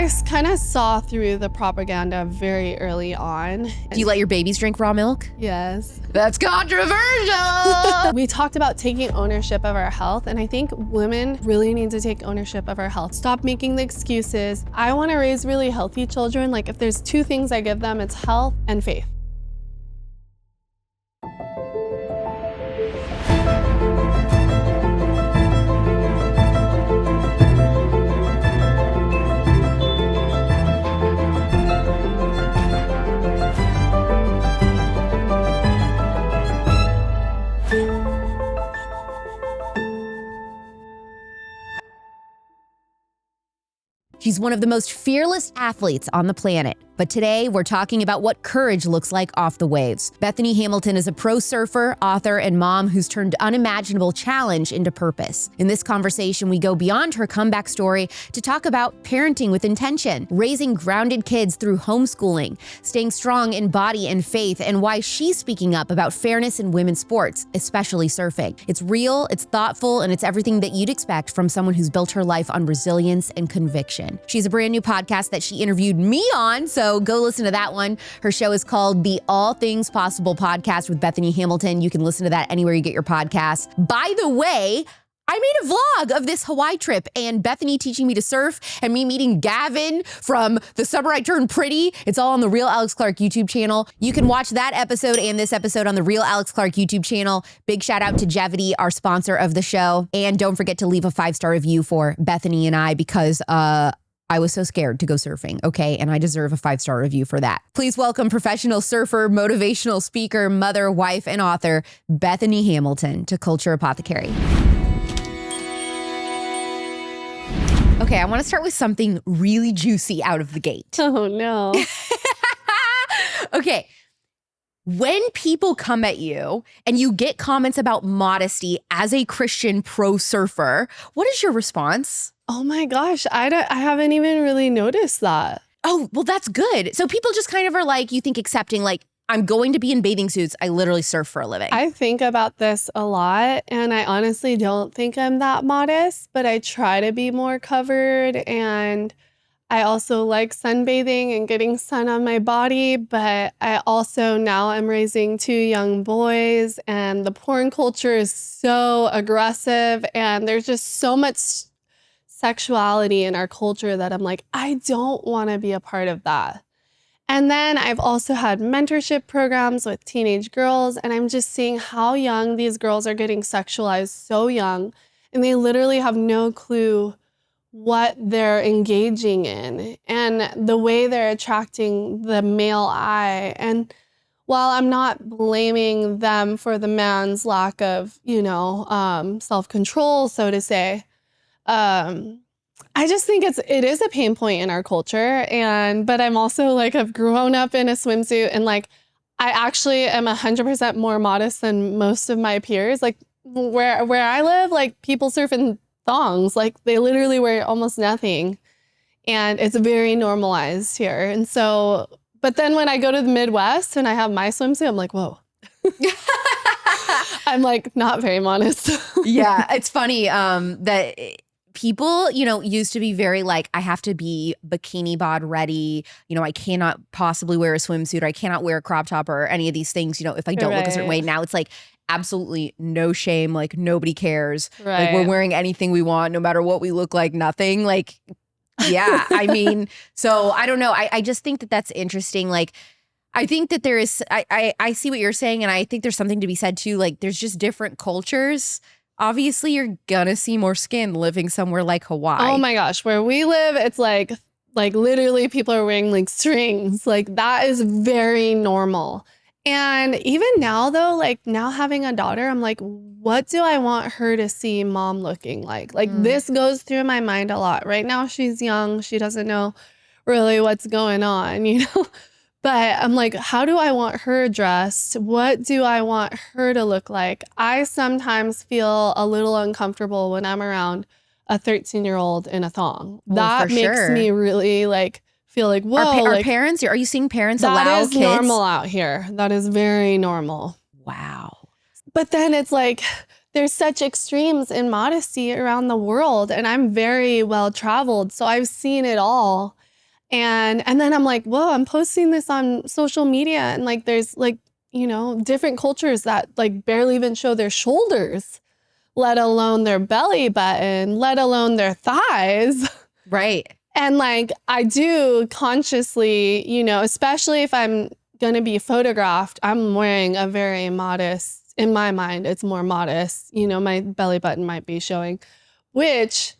I kind of saw through the propaganda very early on. Do you let your babies drink raw milk? Yes. That's controversial. We talked about taking ownership of our health, and I think women really need to take ownership of our health. Stop making the excuses. I want to raise really healthy children. Like, if there's two things I give them, it's health and faith. She's one of the most fearless athletes on the planet. But today, we're talking about what courage looks like off the waves. Bethany Hamilton is a pro surfer, author, and mom who's turned unimaginable challenge into purpose. In this conversation, we go beyond her comeback story to talk about parenting with intention, raising grounded kids through homeschooling, staying strong in body and faith, and why she's speaking up about fairness in women's sports, especially surfing. It's real, it's thoughtful, and it's everything that you'd expect from someone who's built her life on resilience and conviction. She's a brand new podcast that she interviewed me on, so go listen to that one. Her show is called the All Things Possible Podcast with Bethany Hamilton. You can listen to that anywhere you get your podcasts. By the way, I made a vlog of this Hawaii trip and Bethany teaching me to surf and me meeting Gavin from The Summer I Turned Pretty. It's all on the Real Alex Clark YouTube channel. You can watch that episode and this episode on the Real Alex Clark YouTube channel. Big shout out to Jevity, our sponsor of the show. And don't forget to leave a 5-star review for Bethany and I because I was so scared to go surfing, okay? And I deserve a 5-star review for that. Please welcome professional surfer, motivational speaker, mother, wife, and author, Bethany Hamilton to Culture Apothecary. Okay, I want to start with something really juicy out of the gate. Oh, no. Okay. When people come at you and you get comments about modesty as a Christian pro surfer, what is your response? Oh my gosh, I haven't even really noticed that. Oh, well, that's good. So people just kind of are like, you think accepting, like, I'm going to be in bathing suits. I literally surf for a living. I think about this a lot, and I honestly don't think I'm that modest, but I try to be more covered, and I also like sunbathing and getting sun on my body, but I also now I'm raising 2 young boys, and the porn culture is so aggressive, and there's just so much sexuality in our culture that I'm like, I don't want to be a part of that. And then I've also had mentorship programs with teenage girls, and I'm just seeing how young these girls are getting sexualized so young, and they literally have no clue what they're engaging in and the way they're attracting the male eye. And while I'm not blaming them for the man's lack of, self-control, so to say, I just think it is a pain point in our culture. But I'm also like, I've grown up in a swimsuit, and like, I actually am 100% more modest than most of my peers. Like where I live, like people surf in thongs, like they literally wear almost nothing, and it's very normalized here. And so, but then when I go to the Midwest and I have my swimsuit, I'm like, whoa. I'm like not very modest. Yeah, it's funny that people, used to be very like, I have to be bikini bod ready. I cannot possibly wear a swimsuit. Or I cannot wear a crop top or any of these things, if I don't look a certain way. Now it's like absolutely no shame. Like nobody cares. Right. Like we're wearing anything we want, no matter what we look like, nothing. Like, yeah, I mean, so I don't know. I just think that that's interesting. Like, I think that there is, I see what you're saying. And I think there's something to be said too. Like there's just different cultures. Obviously, you're gonna see more skin living somewhere like Hawaii. Oh my gosh, where we live, it's like literally people are wearing like strings. Like that is very normal. And even now though, like now having a daughter, I'm like, what do I want her to see mom looking like? Like this goes through my mind a lot. Right now she's young. She doesn't know really what's going on, But I'm like, how do I want her dressed? What do I want her to look like? I sometimes feel a little uncomfortable when I'm around a 13-year-old in a thong. That makes me really like feel like, whoa. Are parents, are you seeing parents allow kids? That is normal out here. That is very normal. Wow. But then it's like, there's such extremes in modesty around the world, and I'm very well traveled. So I've seen it all. And then I'm like, whoa, I'm posting this on social media and like there's like, different cultures that like barely even show their shoulders, let alone their belly button, let alone their thighs. Right. And like I do consciously, especially if I'm going to be photographed, I'm wearing a very modest, in my mind, it's more modest. My belly button might be showing, which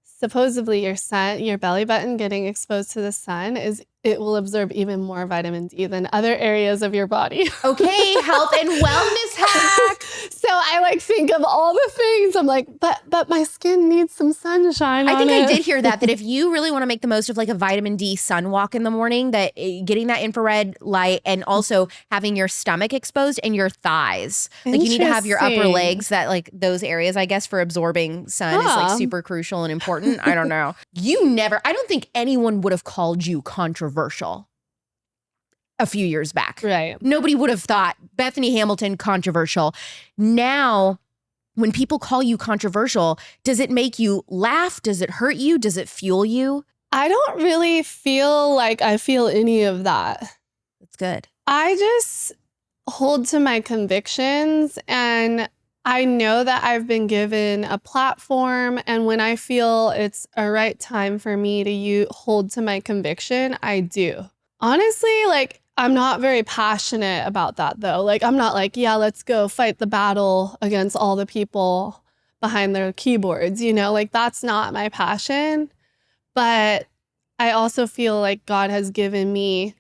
supposedly your belly button getting exposed to the sun it will absorb even more vitamin D than other areas of your body. Okay, health and wellness hack. So I like think of all the things. I'm like, but my skin needs some sunshine I on think it. I did hear that if you really want to make the most of like a vitamin D sun walk in the morning, that getting that infrared light and also having your stomach exposed and your thighs. Like you need to have your upper legs, that like those areas, I guess, for absorbing sun is like super crucial and important. I don't know. I don't think anyone would have called you controversial a few years back. Right. Nobody would have thought Bethany Hamilton controversial. Now, when people call you controversial, does it make you laugh? Does it hurt you? Does it fuel you? I don't really feel like I feel any of that. That's good. I just hold to my convictions, and I know that I've been given a platform, and when I feel it's a right time for me to hold to my conviction, I do. Honestly, like, I'm not very passionate about that though. Like, I'm not like, yeah, let's go fight the battle against all the people behind their keyboards, like that's not my passion. But I also feel like God has given me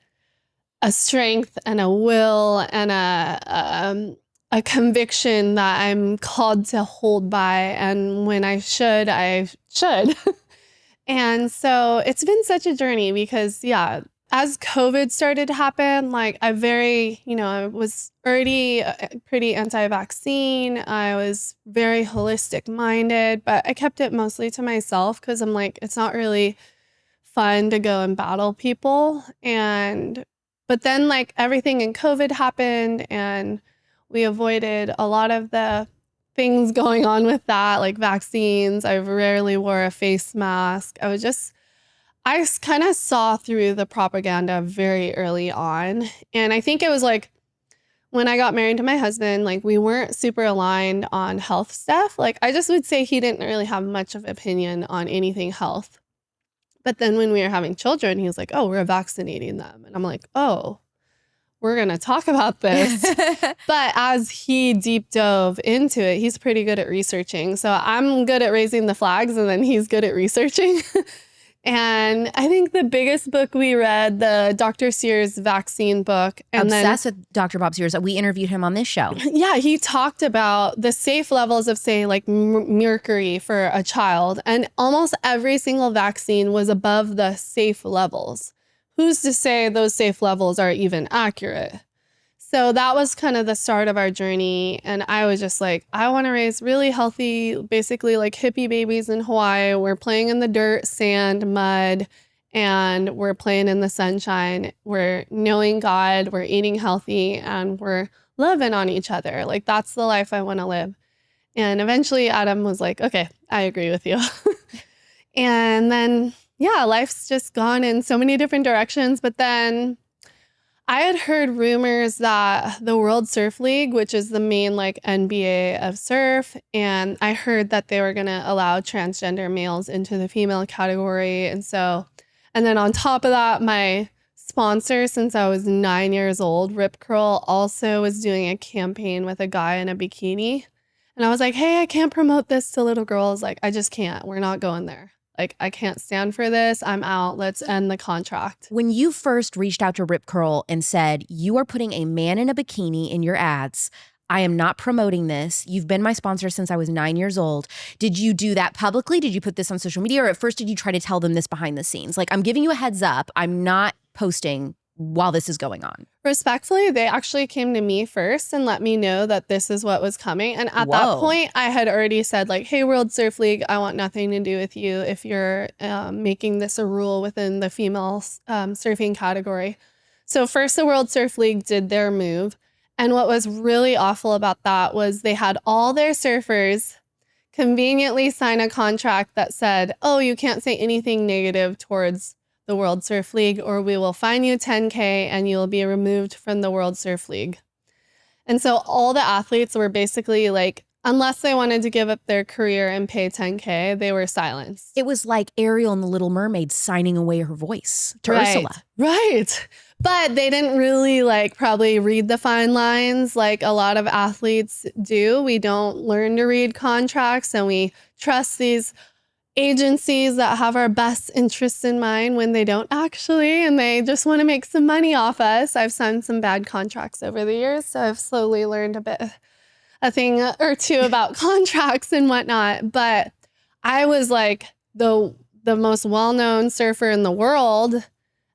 a strength and a will and a conviction that I'm called to hold by. And when I should. And so it's been such a journey because, yeah, as COVID started to happen, like I was already pretty anti-vaccine. I was very holistic minded, but I kept it mostly to myself because I'm like, it's not really fun to go and battle people. But then like everything in COVID happened and we avoided a lot of the things going on with that, like vaccines. I rarely wore a face mask. I kind of saw through the propaganda very early on. And I think it was like when I got married to my husband, like we weren't super aligned on health stuff. Like I just would say he didn't really have much of an opinion on anything health. But then when we were having children, he was like, oh, we're vaccinating them. And I'm like, oh, we're going to talk about this. But as he deep dove into it, he's pretty good at researching. So I'm good at raising the flags and then he's good at researching. And I think the biggest book we read, the Dr. Sears vaccine book. And Obsessed with Dr. Bob Sears. We interviewed him on this show. Yeah, he talked about the safe levels of, say, like mercury for a child. And almost every single vaccine was above the safe levels. Who's to say those safe levels are even accurate? So that was kind of the start of our journey. And I was just like, I want to raise really healthy, basically like hippie babies in Hawaii. We're playing in the dirt, sand, mud, and we're playing in the sunshine. We're knowing God, we're eating healthy, and we're loving on each other. Like that's the life I want to live. And eventually Adam was like, okay, I agree with you. And then, yeah, life's just gone in so many different directions. But then I had heard rumors that the World Surf League, which is the main like NBA of surf, and I heard that they were going to allow transgender males into the female category. And then on top of that, my sponsor since I was 9 years old, Rip Curl, also was doing a campaign with a guy in a bikini. And I was like, hey, I can't promote this to little girls. Like, I just can't. We're not going there. Like, I can't stand for this. I'm out. Let's end the contract. When you first reached out to Rip Curl and said, you are putting a man in a bikini in your ads, I am not promoting this. You've been my sponsor since I was 9 years old. Did you do that publicly? Did you put this on social media? Or at first, did you try to tell them this behind the scenes? Like, I'm giving you a heads up. I'm not posting while this is going on. Respectfully, they actually came to me first and let me know that this is what was coming. And at that point, I had already said like, hey, World Surf League, I want nothing to do with you if you're making this a rule within the female surfing category. So first, the World Surf League did their move. And what was really awful about that was they had all their surfers conveniently sign a contract that said, oh, you can't say anything negative towards the World Surf League, or we will fine you 10K and you'll be removed from the World Surf League. And so all the athletes were basically like, unless they wanted to give up their career and pay 10K, they were silenced. It was like Ariel and the Little Mermaid signing away her voice to Right, Ursula. right. But they didn't really like probably read the fine lines like a lot of athletes do. We don't learn to read contracts, and we trust these agencies that have our best interests in mind when they don't actually, and they just want to make some money off us. I've signed some bad contracts over the years, so I've slowly learned a thing or two about contracts and whatnot. But I was like the most well-known surfer in the world.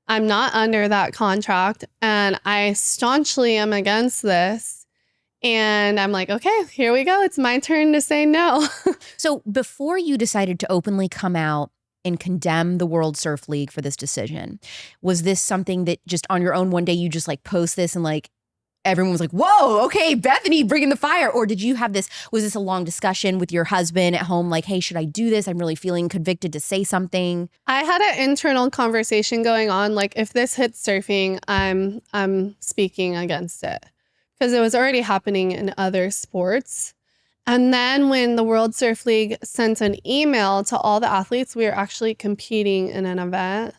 I'm not under that contract, and I staunchly am against this. And I'm like, okay, here we go. It's my turn to say no. So before you decided to openly come out and condemn the World Surf League for this decision, was this something that just on your own one day you just like post this and like everyone was like, whoa, okay, Bethany bringing the fire? Or did you have this, was this a long discussion with your husband at home? Like, hey, should I do this? I'm really feeling convicted to say something. I had an internal conversation going on. Like, if this hits surfing, I'm speaking against it, because it was already happening in other sports. And then when the World Surf League sent an email to all the athletes, we were actually competing in an event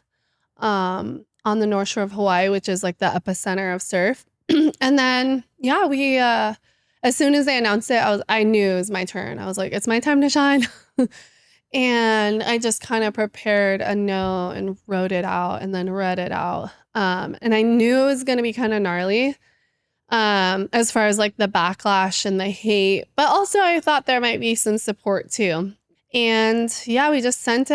on the North Shore of Hawaii, which is like the epicenter of surf. And then, yeah, we, as soon as they announced it, I knew it was my turn. I was like, it's my time to shine. And I just kind of prepared a no and wrote it out and then read it out. And I knew it was going to be kind of gnarly as far as like the backlash and the hate, but also I thought there might be some support too. And yeah, we just sent it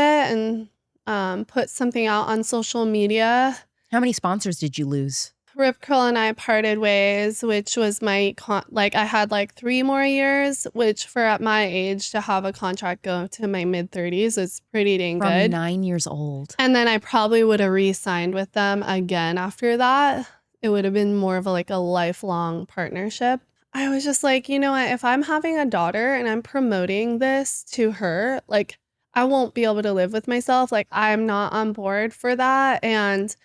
and put something out on social media. How many sponsors did you lose? Rip Curl and I parted ways, which was my, I had like 3 more years, which for at my age to have a contract go to my mid 30s is pretty dang From good. 9 years old. And then I probably would have re-signed with them again after that. It would have been more of a lifelong partnership. I was just like, you know what, if I'm having a daughter and I'm promoting this to her, like I won't be able to live with myself. Like I'm not on board for that. And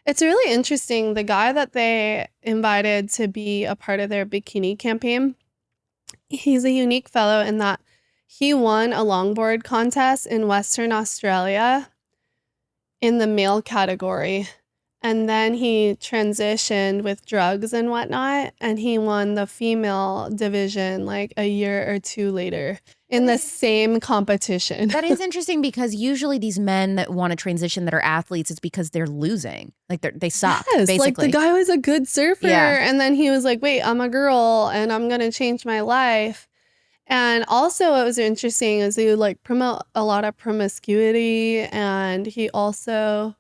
it's really interesting. The guy that they invited to be a part of their bikini campaign, he's a unique fellow in that he won a longboard contest in Western Australia in the male category. And then he transitioned with drugs and whatnot, and he won the female division like a year or 2 later in the same competition. That is interesting because usually these men that want to transition that are athletes, it's because they're losing. Like they suck, Yes, basically. like the guy was a good surfer, Yeah. and then he was like, wait, I'm a girl and I'm going to change my life. And also what was interesting is he would like promote a lot of promiscuity, and he also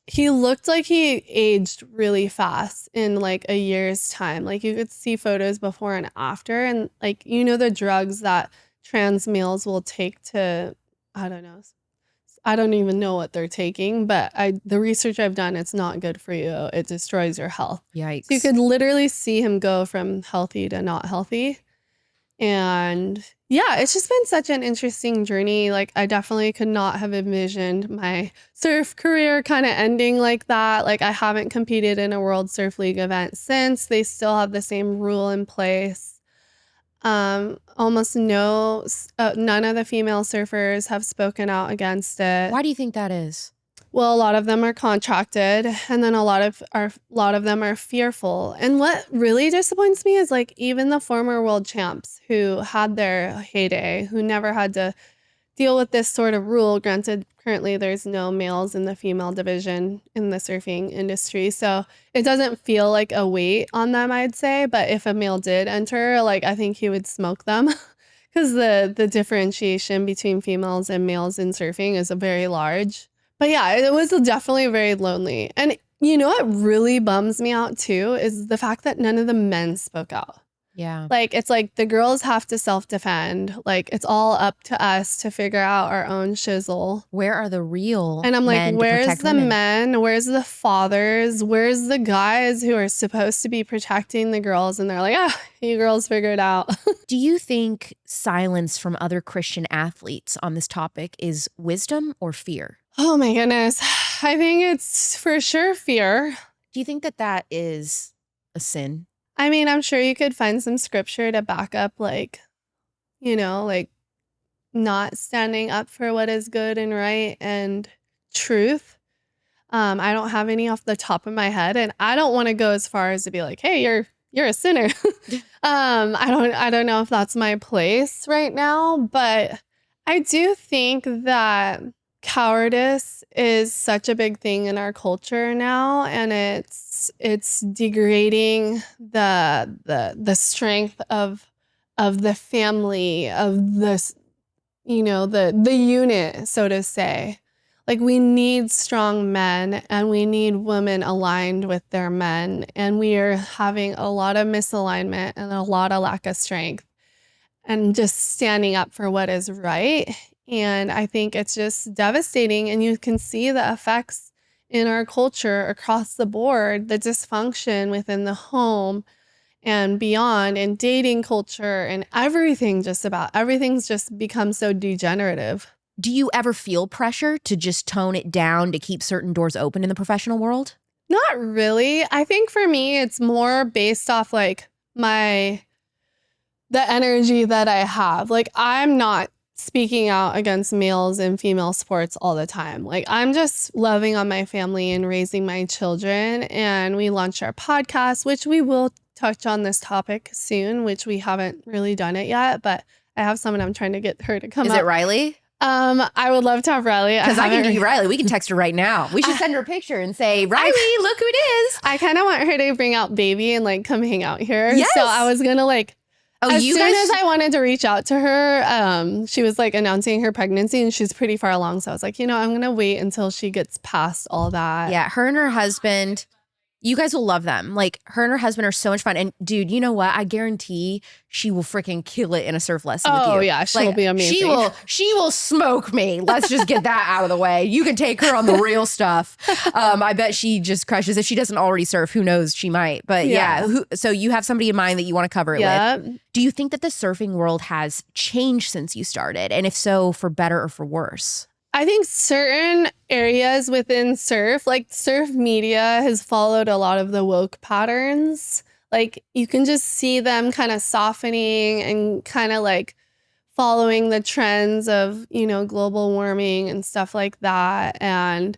he looked like he aged really fast in like a year's time. Like you could see photos before and after, and like the drugs that trans males will take to, I don't know, I don't even know what they're taking, but the research I've done, it's not good for you. It destroys your health. Yikes. So you could literally see him go from healthy to not healthy. And yeah, it's just been such an interesting journey. Like I definitely could not have envisioned my surf career kind of ending like that. Like I haven't competed in a World Surf League event since. They still have the same rule in place. Almost none of the female surfers have spoken out against it. Why do you think that is? Well, a lot of them are contracted, and then a lot of them are fearful. And what really disappoints me is like even the former world champs who had their heyday, who never had to deal with this sort of rule. Granted, currently there's no males in the female division in the surfing industry, so it doesn't feel like a weight on them, I'd say. But if a male did enter, like I think he would smoke them because the differentiation between females and males in surfing is very large. But yeah, it was definitely very lonely. And you know what really bums me out too is the fact that none of the men spoke out. Yeah. Like, it's like the girls have to self-defend. Like, it's all up to us to figure out our own shizzle. Where are the real And I'm like, men to where's protect the women? men? Where's the fathers? Where's the guys who are supposed to be protecting the girls? And they're like, you girls figure it out. Do you think silence from other Christian athletes on this topic is wisdom or fear? Oh my goodness. I think it's for sure fear. Do you think that that is a sin? I mean, I'm sure you could find some scripture to back up, like, like not standing up for what is good and right and truth. I don't have any off the top of my head, and I don't want to go as far as to be like, "Hey, you're a sinner." I don't know if that's my place right now, but I do think that cowardice is such a big thing in our culture now, and it's degrading the strength of the family, of this, the unit, so to say. Like, we need strong men and we need women aligned with their men. And we are having a lot of misalignment and a lot of lack of strength and just standing up for what is right. And I think it's just devastating. And you can see the effects in our culture across the board, the dysfunction within the home and beyond, and dating culture and everything, just about everything's just become so degenerative. Do you ever feel pressure to just tone it down to keep certain doors open in the professional world? Not really. I think for me, it's more based off like the energy that I have. Like, I'm not speaking out against males and female sports all the time. Like, I'm just loving on my family and raising my children. And we launched our podcast, which we will touch on this topic soon, which we haven't really done it yet, but I have someone I'm trying to get her to come up. Is it Riley? I would love to have Riley. Because I can give you Riley. We can text her right now. We should send her a picture and say, Riley, look who it is. I kind of want her to bring out baby and like come hang out here. Yes. So I was going to like, as you soon guys- as I wanted to reach out to her, she was like announcing her pregnancy and she's pretty far along. So I was like, I'm going to wait until she gets past all that. Yeah, her and her husband, you guys will love them. Like, her and her husband are so much fun. And dude, you know what? I guarantee she will freaking kill it in a surf lesson with you. Oh yeah, she'll be amazing. She will smoke me. Let's just get that out of the way. You can take her on the real stuff. I bet she just crushes. If she doesn't already surf, who knows? She might. But so you have somebody in mind that you want to cover it with. Do you think that the surfing world has changed since you started? And if so, for better or for worse? I think certain areas within surf, like surf media, has followed a lot of the woke patterns. Like, you can just see them kind of softening and kind of like following the trends of, global warming and stuff like that. And,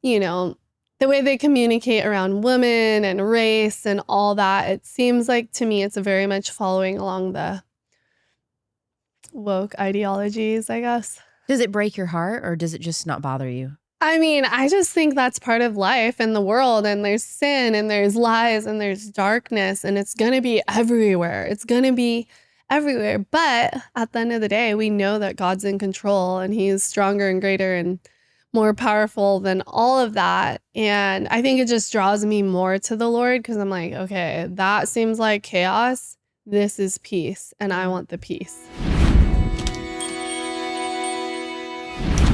the way they communicate around women and race and all that, it seems like to me it's very much following along the woke ideologies, I guess. Does it break your heart or does it just not bother you? I mean, I just think that's part of life and the world, and there's sin and there's lies and there's darkness, and it's going to be everywhere. It's going to be everywhere. But at the end of the day, we know that God's in control and he's stronger and greater and more powerful than all of that. And I think it just draws me more to the Lord because I'm like, okay, that seems like chaos. This is peace, and I want the peace.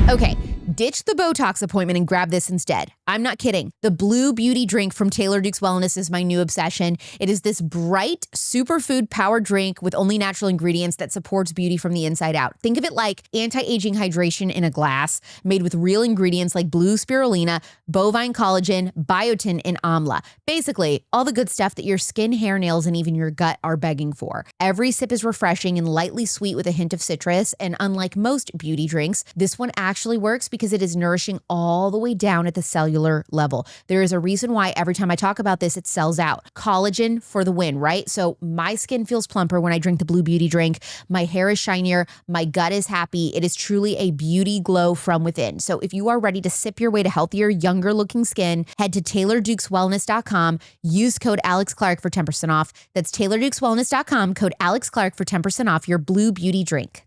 Okay, ditch the Botox appointment and grab this instead. I'm not kidding. The Blue Beauty drink from Taylor Dukes Wellness is my new obsession. It is this bright superfood power drink with only natural ingredients that supports beauty from the inside out. Think of it like anti-aging hydration in a glass made with real ingredients like blue spirulina, bovine collagen, biotin, and amla. Basically, all the good stuff that your skin, hair, nails, and even your gut are begging for. Every sip is refreshing and lightly sweet with a hint of citrus. And unlike most beauty drinks, this one actually works because it is nourishing all the way down at the cellular level. There is a reason why every time I talk about this, it sells out. Collagen for the win, right? So my skin feels plumper when I drink the Blue Beauty drink. My hair is shinier. My gut is happy. It is truly a beauty glow from within. So if you are ready to sip your way to healthier, younger looking skin, head to TaylorDukesWellness.com. Use code Alex Clark for 10% off. That's TaylorDukesWellness.com, code Alex Clark for 10% off your Blue Beauty drink.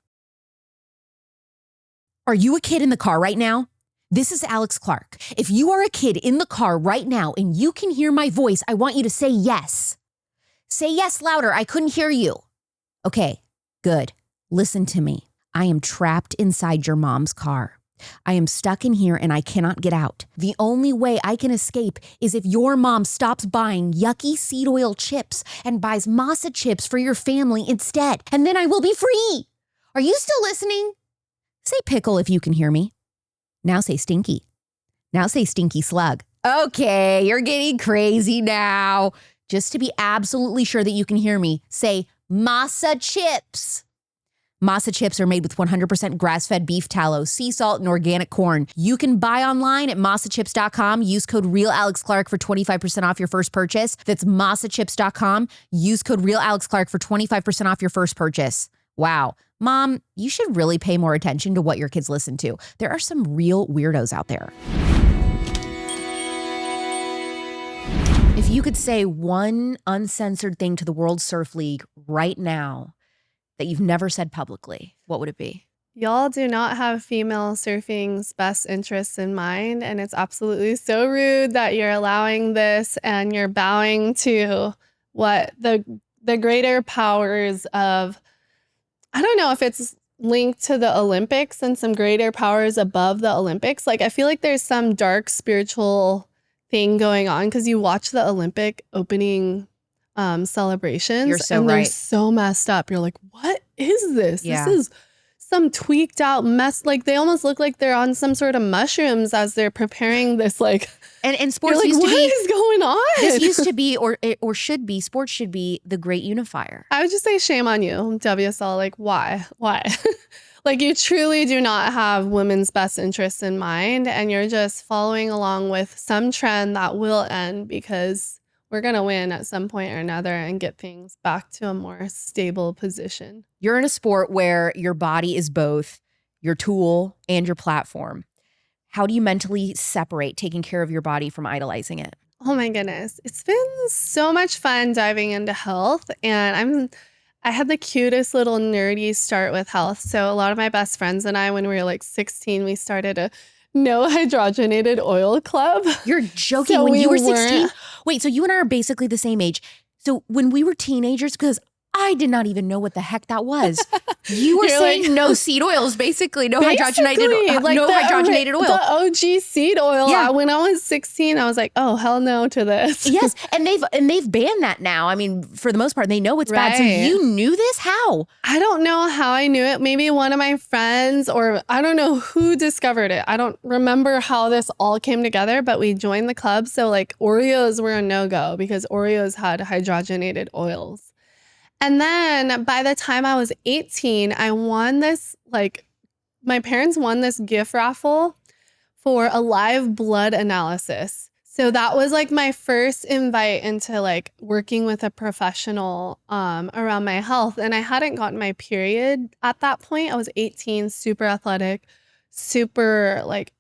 Are you a kid in the car right now? This is Alex Clark. If you are a kid in the car right now and you can hear my voice, I want you to say yes. Say yes louder. I couldn't hear you. Okay, good. Listen to me. I am trapped inside your mom's car. I am stuck in here and I cannot get out. The only way I can escape is if your mom stops buying yucky seed oil chips and buys masa chips for your family instead. And then I will be free. Are you still listening? Say pickle if you can hear me. Now say stinky. Now say stinky slug. Okay, you're getting crazy now. Just to be absolutely sure that you can hear me, say masa chips. Masa chips are made with 100% grass-fed beef tallow, sea salt, and organic corn. You can buy online at masachips.com. Use code REALALEXCLARK for 25% off your first purchase. That's masachips.com. Use code REALALEXCLARK for 25% off your first purchase. Wow. Mom, you should really pay more attention to what your kids listen to. There are some real weirdos out there. If you could say one uncensored thing to the World Surf League right now that you've never said publicly, what would it be? Y'all do not have female surfing's best interests in mind, and it's absolutely so rude that you're allowing this and you're bowing to what the greater powers of, I don't know if it's linked to the Olympics and some greater powers above the Olympics. Like, I feel like there's some dark spiritual thing going on because you watch the Olympic opening celebrations. You're so and right. They're so messed up. You're like, what is this? Yeah. This is some tweaked out mess. Like, they almost look like they're on some sort of mushrooms as they're preparing this. Like, and sports you're like, used to what be. is going on? This used to be, or should be. Sports should be the great unifier. I would just say shame on you, WSL. Like, why? Like, you truly do not have women's best interests in mind, and you're just following along with some trend that will end because we're going to win at some point or another and get things back to a more stable position. You're in a sport where your body is both your tool and your platform. How do you mentally separate taking care of your body from idolizing it? Oh my goodness. It's been so much fun diving into health, and I had the cutest little nerdy start with health. So a lot of my best friends and I, when we were like 16, we started a no hydrogenated oil club. You're joking. So when you were we 16? weren't- Wait, so you and I are basically the same age. So when we were teenagers, because I did not even know what the heck that was. You were You're saying like- no seed oils, basically. No hydrogenated Basically, no hydrogenated oil. The OG seed oil. Yeah. When I was 16, I was like, oh, hell no to this. Yes, and they've banned that now. I mean, for the most part, they know it's bad. So Right. you knew this? How? I don't know how I knew it. Maybe one of my friends, or I don't know who discovered it. I don't remember how this all came together, but we joined the club. So like Oreos were a no-go because Oreos had hydrogenated oils. And then by the time I was 18, I won this, like, my parents won this gift raffle for a live blood analysis. So that was like my first invite into like working with a professional around my health. And I hadn't gotten my period at that point. I was 18, super athletic, super like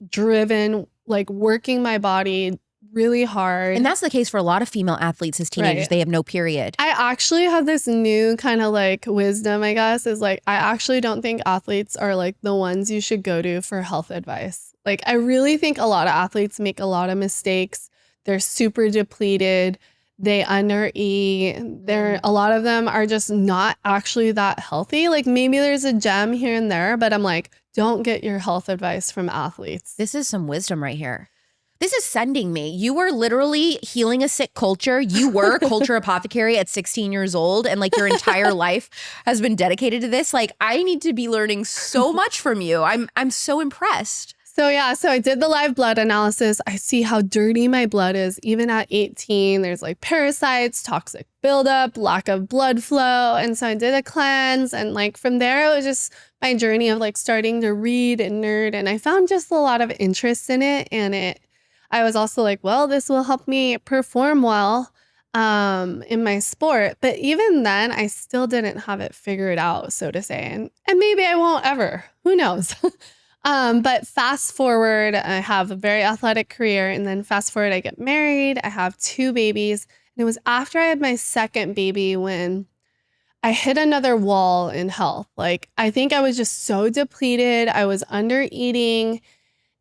driven, like working my body really hard. And that's the case for a lot of female athletes as teenagers. Right. They have no period. I actually have this new kind of like wisdom, I guess, is like, I actually don't think athletes are like the ones you should go to for health advice. Like, I really think a lot of athletes make a lot of mistakes. They're super depleted. They undereat. A lot of them are just not actually that healthy. Like, maybe there's a gem here and there, but I'm like, don't get your health advice from athletes. This is some wisdom right here. This is sending me. You were literally healing a sick culture. You were a culture apothecary at 16 years old, and like your entire life has been dedicated to this. Like, I need to be learning so much from you. I'm so impressed. So yeah, so I did the live blood analysis. I see how dirty my blood is. Even at 18, there's like parasites, toxic buildup, lack of blood flow. And so I did a cleanse. And like from there, it was just my journey of like starting to read and nerd. And I found just a lot of interest in it. And I was also like, well, this will help me perform well in my sport. But even then, I still didn't have it figured out, so to say. And maybe I won't ever. Who knows? But fast forward, I have a very athletic career. And then fast forward, I get married. I have 2 babies. And it was after I had my second baby when I hit another wall in health. Like, I think I was just so depleted. I was under eating.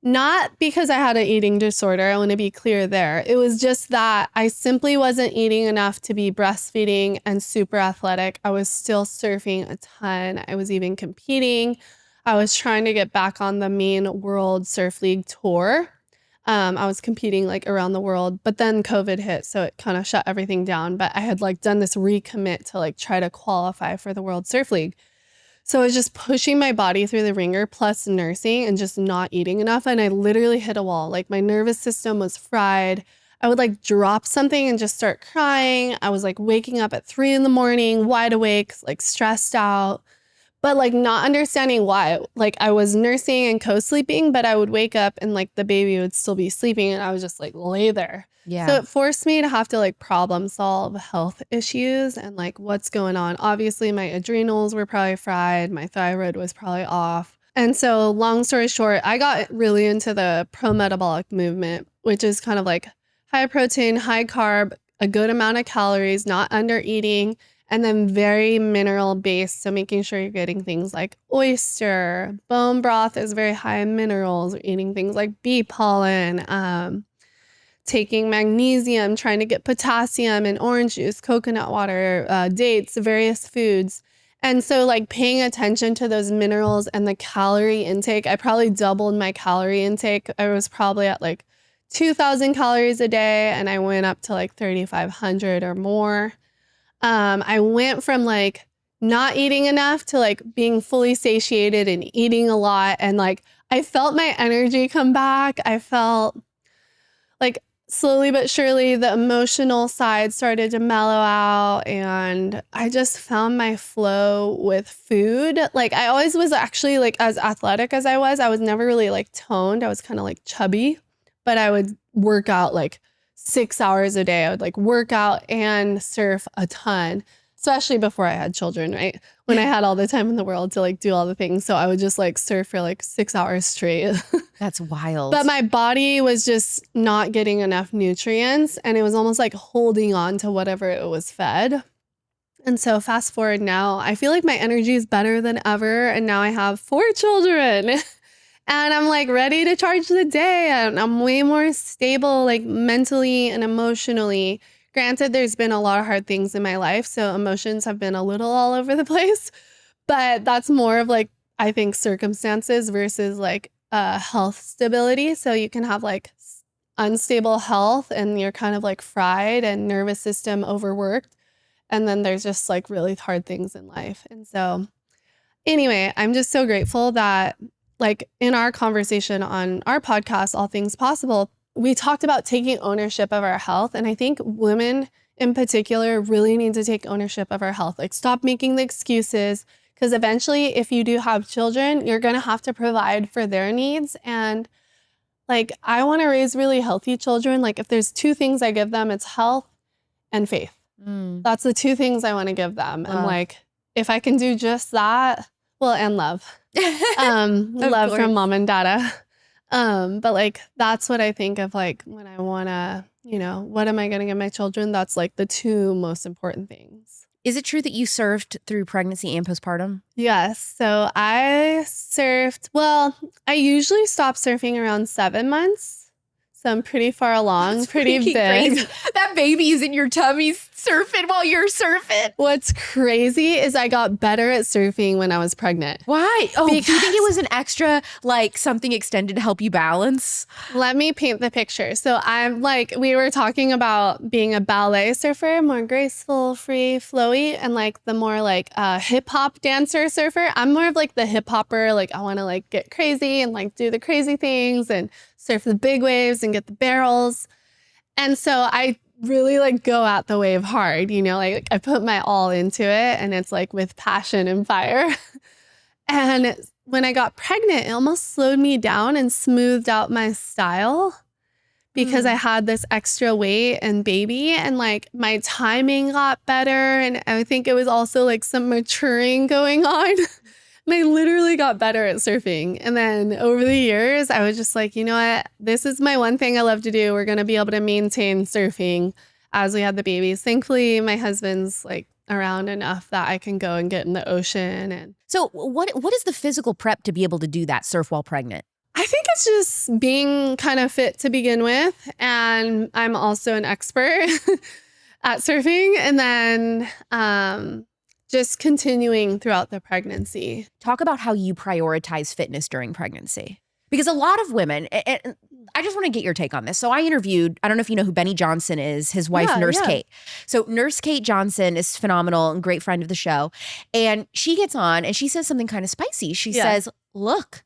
Not because I had an eating disorder, I want to be clear there. It was just that I simply wasn't eating enough to be breastfeeding and super athletic. I was still surfing a ton. I was even competing. I was trying to get back on the main World Surf League tour. I was competing like around the world, but then COVID hit, so it kind of shut everything down. But I had like done this recommit to like try to qualify for the World Surf League. So I was just pushing my body through the ringer plus nursing and just not eating enough. And I literally hit a wall. Like my nervous system was fried. I would like drop something and just start crying. I was like waking up at 3 a.m, wide awake, like stressed out, but like not understanding why. Like I was nursing and co-sleeping, but I would wake up and like the baby would still be sleeping and I was just like lay there. Yeah. So it forced me to have to like problem solve health issues and like what's going on. Obviously, my adrenals were probably fried. My thyroid was probably off. And so long story short, I got really into the pro-metabolic movement, which is kind of like high protein, high carb, a good amount of calories, not under eating, and then very mineral based. So making sure you're getting things like oyster, bone broth is very high in minerals, eating things like bee pollen, taking magnesium, trying to get potassium in orange juice, coconut water, dates, various foods. And so like paying attention to those minerals and the calorie intake, I probably doubled my calorie intake. I was probably at like 2,000 calories a day and I went up to like 3,500 or more. I went from like not eating enough to like being fully satiated and eating a lot. And like I felt my energy come back. I felt like slowly but surely the emotional side started to mellow out and I just found my flow with food. Like I always was actually like as athletic as I was never really like toned. I was kind of like chubby, but I would work out like 6 hours a day. I would like work out and surf a ton, especially before I had children, right? When I had all the time in the world to like do all the things. So I would just like surf for like 6 hours straight. That's wild. But my body was just not getting enough nutrients and it was almost like holding on to whatever it was fed. And so fast forward now, I feel like my energy is better than ever. And now I have 4 children and I'm like ready to charge the day. And I'm way more stable, like mentally and emotionally. Granted, there's been a lot of hard things in my life. So emotions have been a little all over the place, but that's more of like, I think circumstances versus like health stability. So you can have like unstable health and you're kind of like fried and nervous system overworked. And then there's just like really hard things in life. And so anyway, I'm just so grateful that like in our conversation on our podcast, All Things Possible, we talked about taking ownership of our health. And I think women in particular really need to take ownership of our health. Like stop making the excuses. Because eventually, if you do have children, you're going to have to provide for their needs. And like, I want to raise really healthy children. Like, if there's 2 things I give them, it's health and faith. That's the 2 things I want to give them. And like, if I can do just that, well, and love. Love from mom and dada. But like, that's what I think of like when I want to, you know, what am I going to give my children? That's like the 2 most important things. Is it true that you surfed through pregnancy and postpartum? Yes. So I surfed, well, I usually stop surfing around 7 months. So I'm pretty far along, That's pretty big. Crazy. That baby is in your tummy surfing while you're surfing. What's crazy is I got better at surfing when I was pregnant. Why? Oh, do you think it was an extra, like something extended to help you balance? Let me paint the picture. So I'm like, we were talking about being a ballet surfer, more graceful, free, flowy, and like the more like hip hop dancer surfer. I'm more of like the hip hopper. Like I want to like get crazy and like do the crazy things and surf the big waves and get the barrels. And so I really like go at the wave hard, you know, like I put my all into it and it's like with passion and fire. And when I got pregnant, it almost slowed me down and smoothed out my style because I had this extra weight and baby and like my timing got better. And I think it was also like some maturing going on. And I literally got better at surfing. And then over the years, I was just like, you know what? This is my one thing I love to do. We're going to be able to maintain surfing as we had the babies. Thankfully, my husband's like around enough that I can go and get in the ocean. And so what is the physical prep to be able to do that, surf while pregnant? I think it's just being kind of fit to begin with. And I'm also an expert at surfing. And then just continuing throughout the pregnancy. Talk about how you prioritize fitness during pregnancy. Because a lot of women, and I just want to get your take on this. So I interviewed, I don't know if you know who Benny Johnson is, his wife, Yeah, Nurse yeah. Kate. So Nurse Kate Johnson is phenomenal and great friend of the show. And she gets on and she says something kind of spicy. She says, look,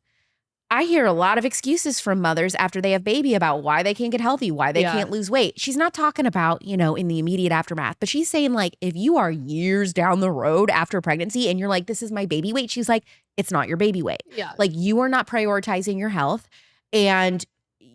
I hear a lot of excuses from mothers after they have baby about why they can't get healthy, why they can't lose weight. She's not talking about, in the immediate aftermath, but she's saying like, if you are years down the road after pregnancy and you're like, this is my baby weight, she's like, it's not your baby weight. Yeah. Like you are not prioritizing your health and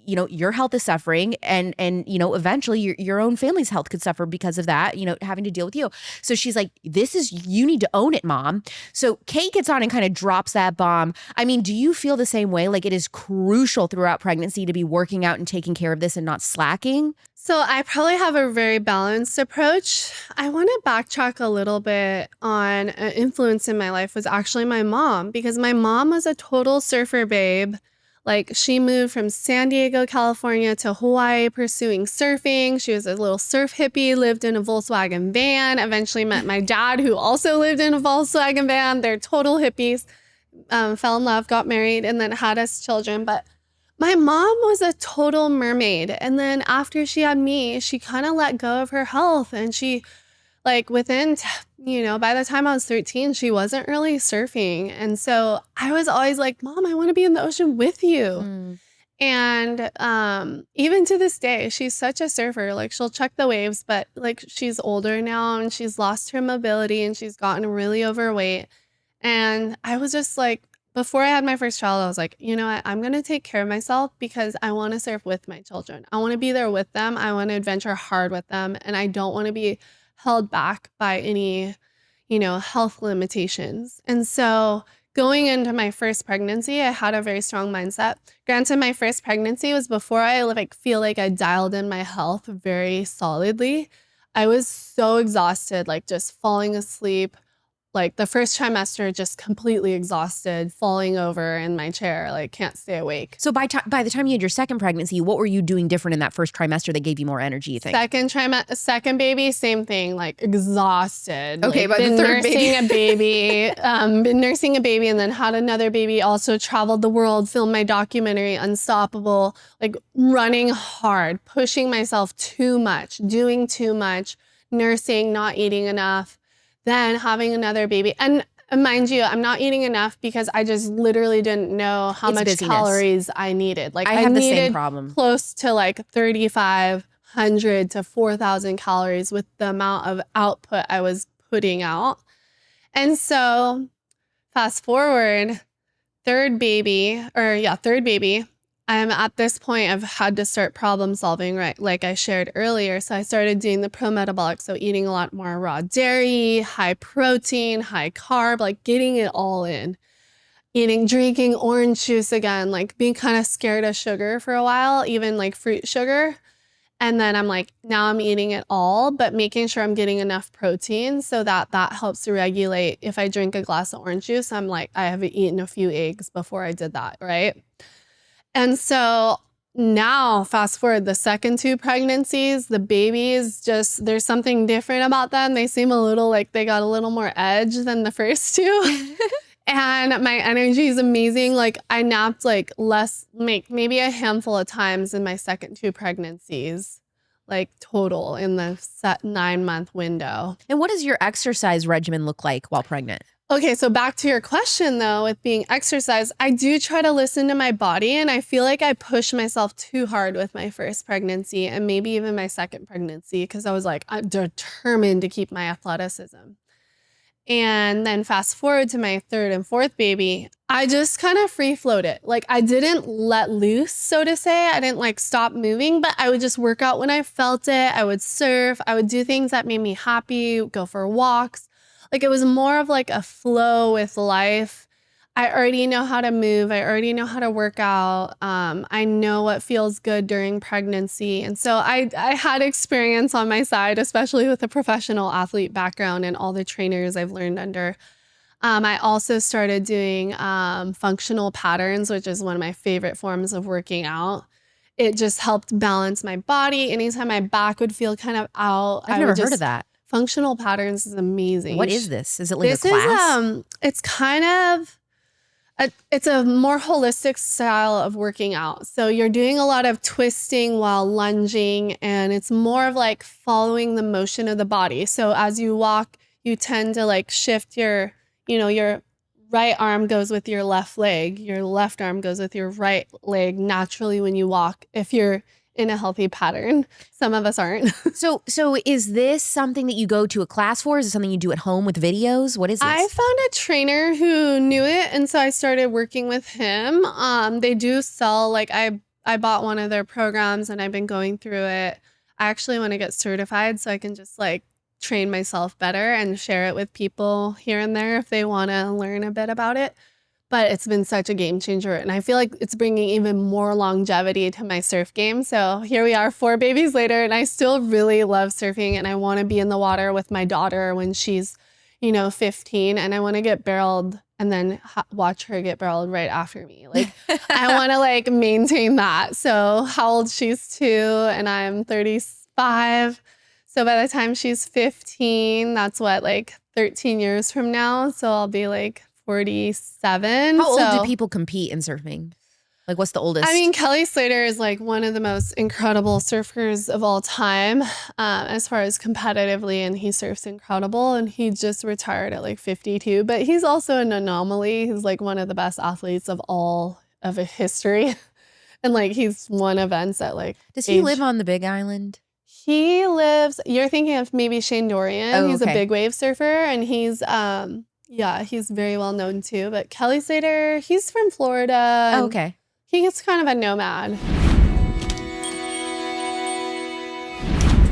your health is suffering and eventually your own family's health could suffer because of that, having to deal with you. So she's like, you need to own it, mom. So Kate gets on and kind of drops that bomb. I mean, do you feel the same way? Like it is crucial throughout pregnancy to be working out and taking care of this and not slacking? So I probably have a very balanced approach. I want to backtrack a little bit on an influence in my life was actually my mom, because my mom was a total surfer babe. Like she moved from San Diego, California to Hawaii pursuing surfing. She was a little surf hippie, lived in a Volkswagen van, eventually met my dad who also lived in a Volkswagen van. They're total hippies, fell in love, got married, and then had us children. But my mom was a total mermaid. And then after she had me, she kind of let go of her health. And she like within, by the time I was 13, she wasn't really surfing. And so I was always like, Mom, I want to be in the ocean with you. And even to this day, she's such a surfer. Like she'll check the waves, but like she's older now and she's lost her mobility and she's gotten really overweight. And I was just like, before I had my first child, I was like, you know what? I'm going to take care of myself because I want to surf with my children. I want to be there with them. I want to adventure hard with them. And I don't want to be held back by any, health limitations. And so going into my first pregnancy, I had a very strong mindset. Granted, my first pregnancy was before I feel like I dialed in my health very solidly. I was so exhausted, like just falling asleep. Like the first trimester, just completely exhausted, falling over in my chair, like can't stay awake. So by the time you had your second pregnancy, what were you doing different in that first trimester that gave you more energy, you think? Second baby, same thing, like exhausted. Okay, like, but the third baby. Been nursing a baby and then had another baby, also traveled the world, filmed my documentary, Unstoppable, like running hard, pushing myself too much, doing too much, nursing, not eating enough. Then having another baby. And mind you, I'm not eating enough because I just literally didn't know how much busyness. Calories I needed. Like I have the same needed problem. close to like 3,500 to 4,000 calories with the amount of output I was putting out. And so fast forward, third baby. I'm at this point, I've had to start problem solving, right? Like I shared earlier. So I started doing the pro-metabolic. So eating a lot more raw dairy, high protein, high carb, like getting it all in. Drinking orange juice again, like being kind of scared of sugar for a while, even like fruit sugar. And then I'm like, now I'm eating it all, but making sure I'm getting enough protein so that helps to regulate. If I drink a glass of orange juice, I'm like, I have eaten a few eggs before I did that, right? And so now, fast forward the second two pregnancies, the babies there's something different about them. They seem a little like they got a little more edge than the first two. And my energy is amazing. Like I napped like maybe a handful of times in my second two pregnancies, like total in the set 9-month window. And what does your exercise regimen look like while pregnant? Okay, so back to your question though, with being exercise, I do try to listen to my body, and I feel like I pushed myself too hard with my first pregnancy and maybe even my second pregnancy because I was like, I'm determined to keep my athleticism. And then fast forward to my third and fourth baby, I just kind of free floated. Like I didn't let loose, so to say. I didn't like stop moving, but I would just work out when I felt it. I would surf. I would do things that made me happy, go for walks. Like it was more of like a flow with life. I already know how to move. I already know how to work out. I know what feels good during pregnancy. And so I had experience on my side, especially with a professional athlete background and all the trainers I've learned under. I also started doing functional patterns, which is one of my favorite forms of working out. It just helped balance my body. Anytime my back would feel kind of out, I've never heard of that. Functional patterns is amazing. What is this? Is it like a class? It's kind of It's a more holistic style of working out. So you're doing a lot of twisting while lunging, and it's more of like following the motion of the body. So as you walk, you tend to like shift your right arm goes with your left leg, your left arm goes with your right leg naturally when you walk, if you're in a healthy pattern. Some of us aren't. So is this something that you go to a class for? Is it something you do at home with videos? What is this? I found a trainer who knew it, and so I started working with him. They do sell, like I bought one of their programs and I've been going through it. I actually want to get certified so I can just like train myself better and share it with people here and there if they want to learn a bit about it. But it's been such a game changer, and I feel like it's bringing even more longevity to my surf game. So here we are 4 babies later, and I still really love surfing, and I want to be in the water with my daughter when she's 15, and I want to get barreled and then watch her get barreled right after me. Like I want to like maintain that. So how old? She's 2 and I'm 35. So by the time she's 15, that's what, like 13 years from now. So I'll be like 47. How old do people compete in surfing? Like, what's the oldest? I mean, Kelly Slater is like one of the most incredible surfers of all time, as far as competitively, and he surfs incredible. And he just retired at like 52, but he's also an anomaly. He's like one of the best athletes of all of history. And like he's won events at like. Does he live on the Big Island? He lives, you're thinking of maybe Shane Dorian. Oh, he's a okay. big wave surfer, and he's he's very well known too. But Kelly Slater, he's from Florida. Oh, okay. He gets kind of a nomad.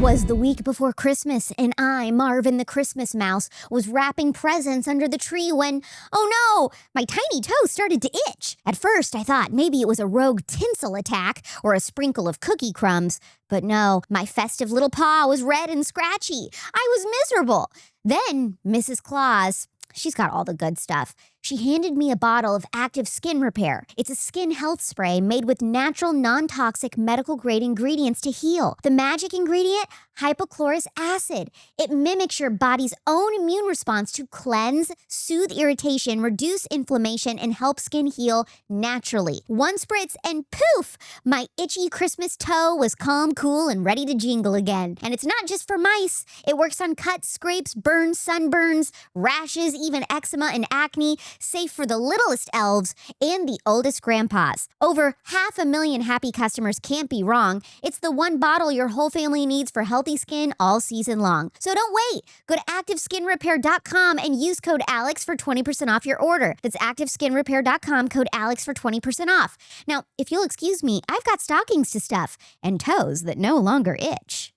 Was the week before Christmas, and I, Marvin the Christmas Mouse, was wrapping presents under the tree when, oh no, my tiny toe started to itch. At first, I thought maybe it was a rogue tinsel attack or a sprinkle of cookie crumbs. But no, my festive little paw was red and scratchy. I was miserable. Then Mrs. Claus, she's got all the good stuff. She handed me a bottle of Active Skin Repair. It's a skin health spray made with natural, non-toxic, medical-grade ingredients to heal. The magic ingredient? Hypochlorous acid. It mimics your body's own immune response to cleanse, soothe irritation, reduce inflammation, and help skin heal naturally. One spritz and poof! My itchy Christmas toe was calm, cool, and ready to jingle again. And it's not just for mice. It works on cuts, scrapes, burns, sunburns, rashes, even eczema and acne. Safe for the littlest elves and the oldest grandpas. Over 500,000 happy customers can't be wrong. It's the one bottle your whole family needs for healthy skin all season long. So don't wait. Go to ActiveSkinRepair.com and use code ALEX for 20% off your order. That's ActiveSkinRepair.com, code ALEX for 20% off. Now, if you'll excuse me, I've got stockings to stuff and toes that no longer itch.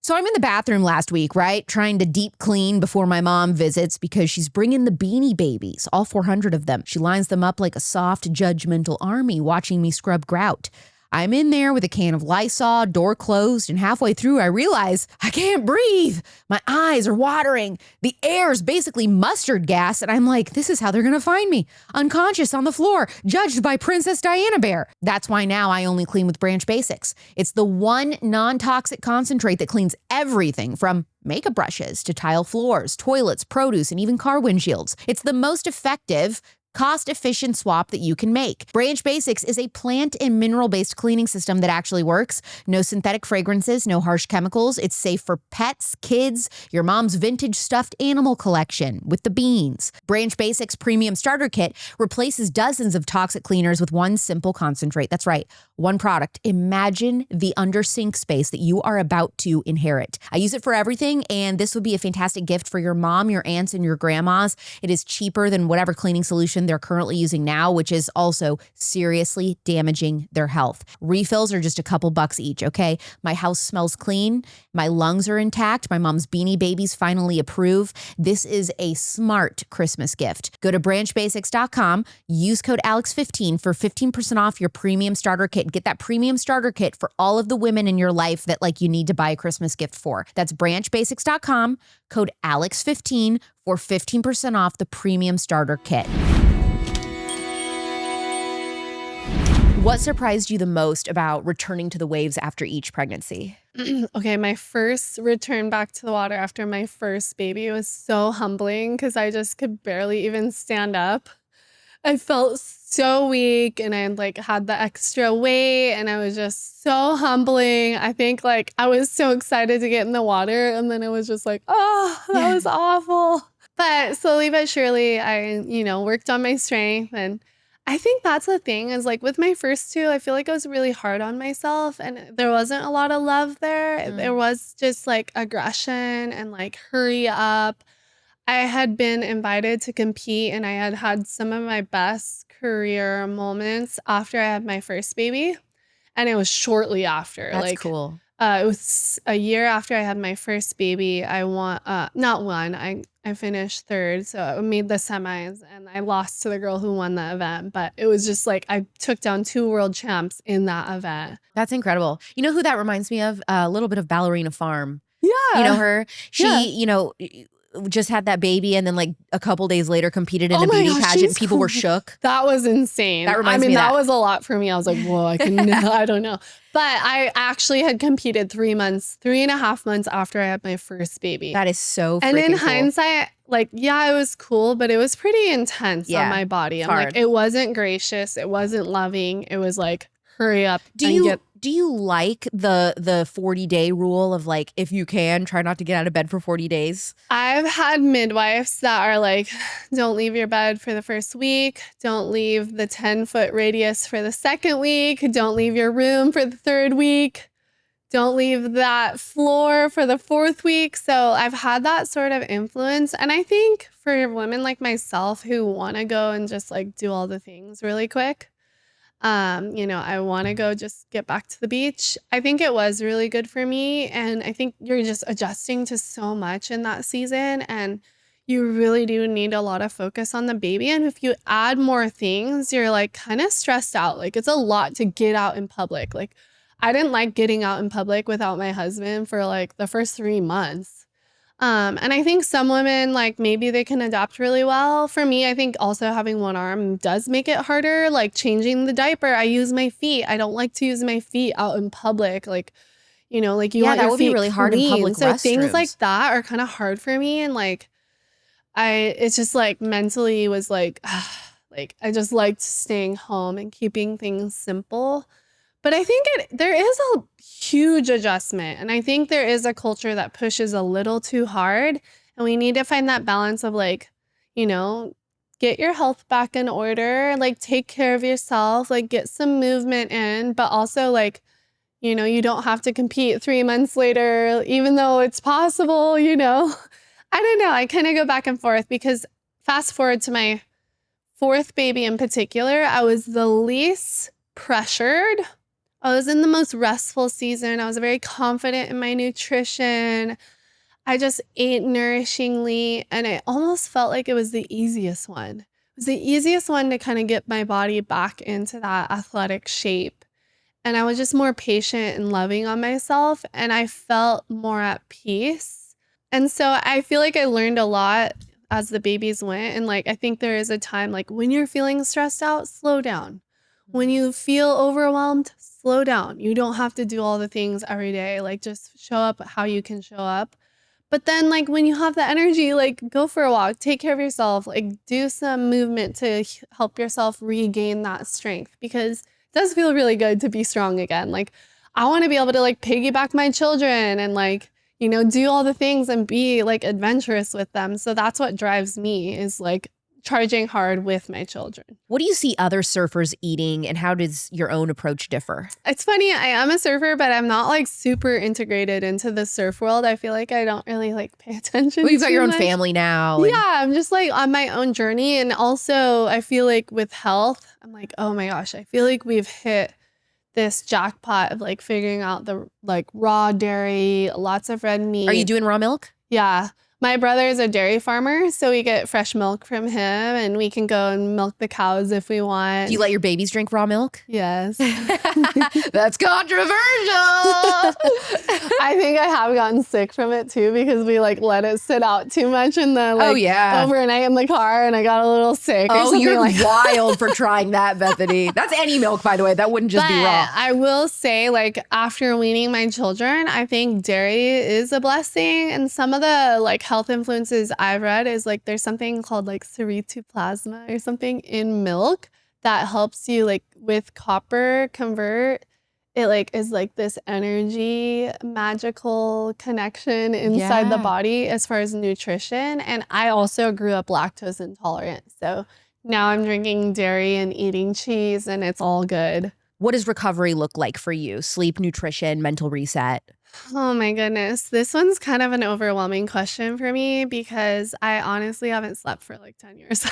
So I'm in the bathroom last week, right? Trying to deep clean before my mom visits because she's bringing the Beanie Babies, all 400 of them. She lines them up like a soft, judgmental army watching me scrub grout. I'm in there with a can of Lysol, door closed, and halfway through I realize I can't breathe. My eyes are watering. The air's basically mustard gas, and I'm like, this is how they're gonna find me. Unconscious on the floor, judged by Princess Diana Bear. That's why now I only clean with Branch Basics. It's the one non-toxic concentrate that cleans everything from makeup brushes to tile floors, toilets, produce, and even car windshields. It's the most effective, cost-efficient swap that you can make. Branch Basics is a plant and mineral-based cleaning system that actually works. No synthetic fragrances, no harsh chemicals. It's safe for pets, kids, your mom's vintage stuffed animal collection with the beans. Branch Basics Premium Starter Kit replaces dozens of toxic cleaners with one simple concentrate. That's right, one product. Imagine the under-sink space that you are about to inherit. I use it for everything, and this would be a fantastic gift for your mom, your aunts, and your grandmas. It is cheaper than whatever cleaning solution they're currently using now, which is also seriously damaging their health. Refills are just a couple bucks each, okay? My house smells clean. My lungs are intact. My mom's Beanie Babies finally approve. This is a smart Christmas gift. Go to branchbasics.com, use code ALEX15 for 15% off your premium starter kit. Get that premium starter kit for all of the women in your life that like you need to buy a Christmas gift for. That's branchbasics.com, code ALEX15 for 15% off the premium starter kit. What surprised you the most about returning to the waves after each pregnancy? Okay, my first return back to the water after my first baby was so humbling because I just could barely even stand up. I felt so weak and I like had the extra weight and I was just so humbling. I think like I was so excited to get in the water and then it was just like, oh, that was awful. But slowly but surely I, worked on my strength, and I think that's the thing is like with my first two, I feel like I was really hard on myself and there wasn't a lot of love there. There was just like aggression and like hurry up. I had been invited to compete and I had had some of my best career moments after I had my first baby. And it was shortly after. That's Like, cool. it was a year after I had my first baby. I won, not won, I finished third. So I made the semis and I lost to the girl who won the event. But it was just like I took down 2 world champs in that event. That's incredible. You know who that reminds me of? A little bit of Ballerina Farm. Yeah. You know her? She, Yeah. just had that baby and then like a couple days later competed in Oh a my beauty gosh, pageant. she's People were cool. shook. That was insane. That reminds me of that that. was a lot for me. I was like, whoa, I can, I don't know. But I actually had competed 3.5 months after I had my first baby. That is so And in freaking cool. hindsight, like, yeah, it was cool, but it was pretty intense Yeah, on my body. it's I'm hard. like, it wasn't gracious. It wasn't loving. It was like, hurry up. Do you like the 40-day rule of like, if you can, try not to get out of bed for 40 days? I've had midwives that are like, don't leave your bed for the first week. Don't leave the 10-foot radius for the second week. Don't leave your room for the third week. Don't leave that floor for the fourth week. So I've had that sort of influence. And I think for women like myself who want to go and just like do all the things really quick, I want to go just get back to the beach. I think it was really good for me. And I think you're just adjusting to so much in that season. And you really do need a lot of focus on the baby. And if you add more things, you're like kind of stressed out. Like it's a lot to get out in public. Like I didn't like getting out in public without my husband for like the first 3 months. And I think some women, like maybe they can adapt really well. For me, I think also having one arm does make it harder. Like changing the diaper, I use my feet. I don't like to use my feet out in public. Like, like you want that your would be feet really hard in clean. public So things restrooms. like that are kind of hard for me. And like, it's just like mentally was like, like I just liked staying home and keeping things simple. But I think there is a huge adjustment. And I think there is a culture that pushes a little too hard. And we need to find that balance of like, get your health back in order, like take care of yourself, like get some movement in, but also like, you don't have to compete 3 months later, even though it's possible, I don't know. I kind of go back and forth because fast forward to my 4th baby in particular, I was the least pressured. I was in the most restful season. I was very confident in my nutrition. I just ate nourishingly, and I almost felt like it was the easiest one. It was the easiest one to kind of get my body back into that athletic shape. And I was just more patient and loving on myself, and I felt more at peace. And so I feel like I learned a lot as the babies went. And like, I think there is a time like when you're feeling stressed out, slow down. When you feel overwhelmed, slow down. You don't have to do all the things every day. Like just show up how you can show up. But then like when you have the energy, like go for a walk, take care of yourself, like do some movement to help yourself regain that strength, because it does feel really good to be strong again. Like I want to be able to like piggyback my children and like, do all the things and be like adventurous with them. So that's what drives me is like charging hard with my children. What do you see other surfers eating, and how does your own approach differ? It's funny, I am a surfer, but I'm not like super integrated into the surf world. I feel like I don't really like pay attention. Well, you've got too your own much. family now. And Yeah, I'm just like on my own journey. And also I feel like with health, I'm like, oh my gosh, I feel like we've hit this jackpot of like figuring out the like raw dairy, lots of red meat. Are you doing raw milk? Yeah. My brother is a dairy farmer, so we get fresh milk from him and we can go and milk the cows if we want. Do you let your babies drink raw milk? Yes. That's controversial. I think I have gotten sick from it too because we like let it sit out too much in the overnight in the car and I got a little sick. Oh, you're wild for trying that, Bethany. That's any milk, by the way. That wouldn't just be raw. I will say, like, after weaning my children, I think dairy is a blessing. And some of the like health influences I've read is like there's something called like ceritoplasma or something in milk that helps you like with copper convert. It like is like this energy magical connection inside the body as far as nutrition. And I also grew up lactose intolerant. So now I'm drinking dairy and eating cheese and it's all good. What does recovery look like for you? Sleep, nutrition, mental reset? Oh my goodness. This one's kind of an overwhelming question for me because I honestly haven't slept for like 10 years.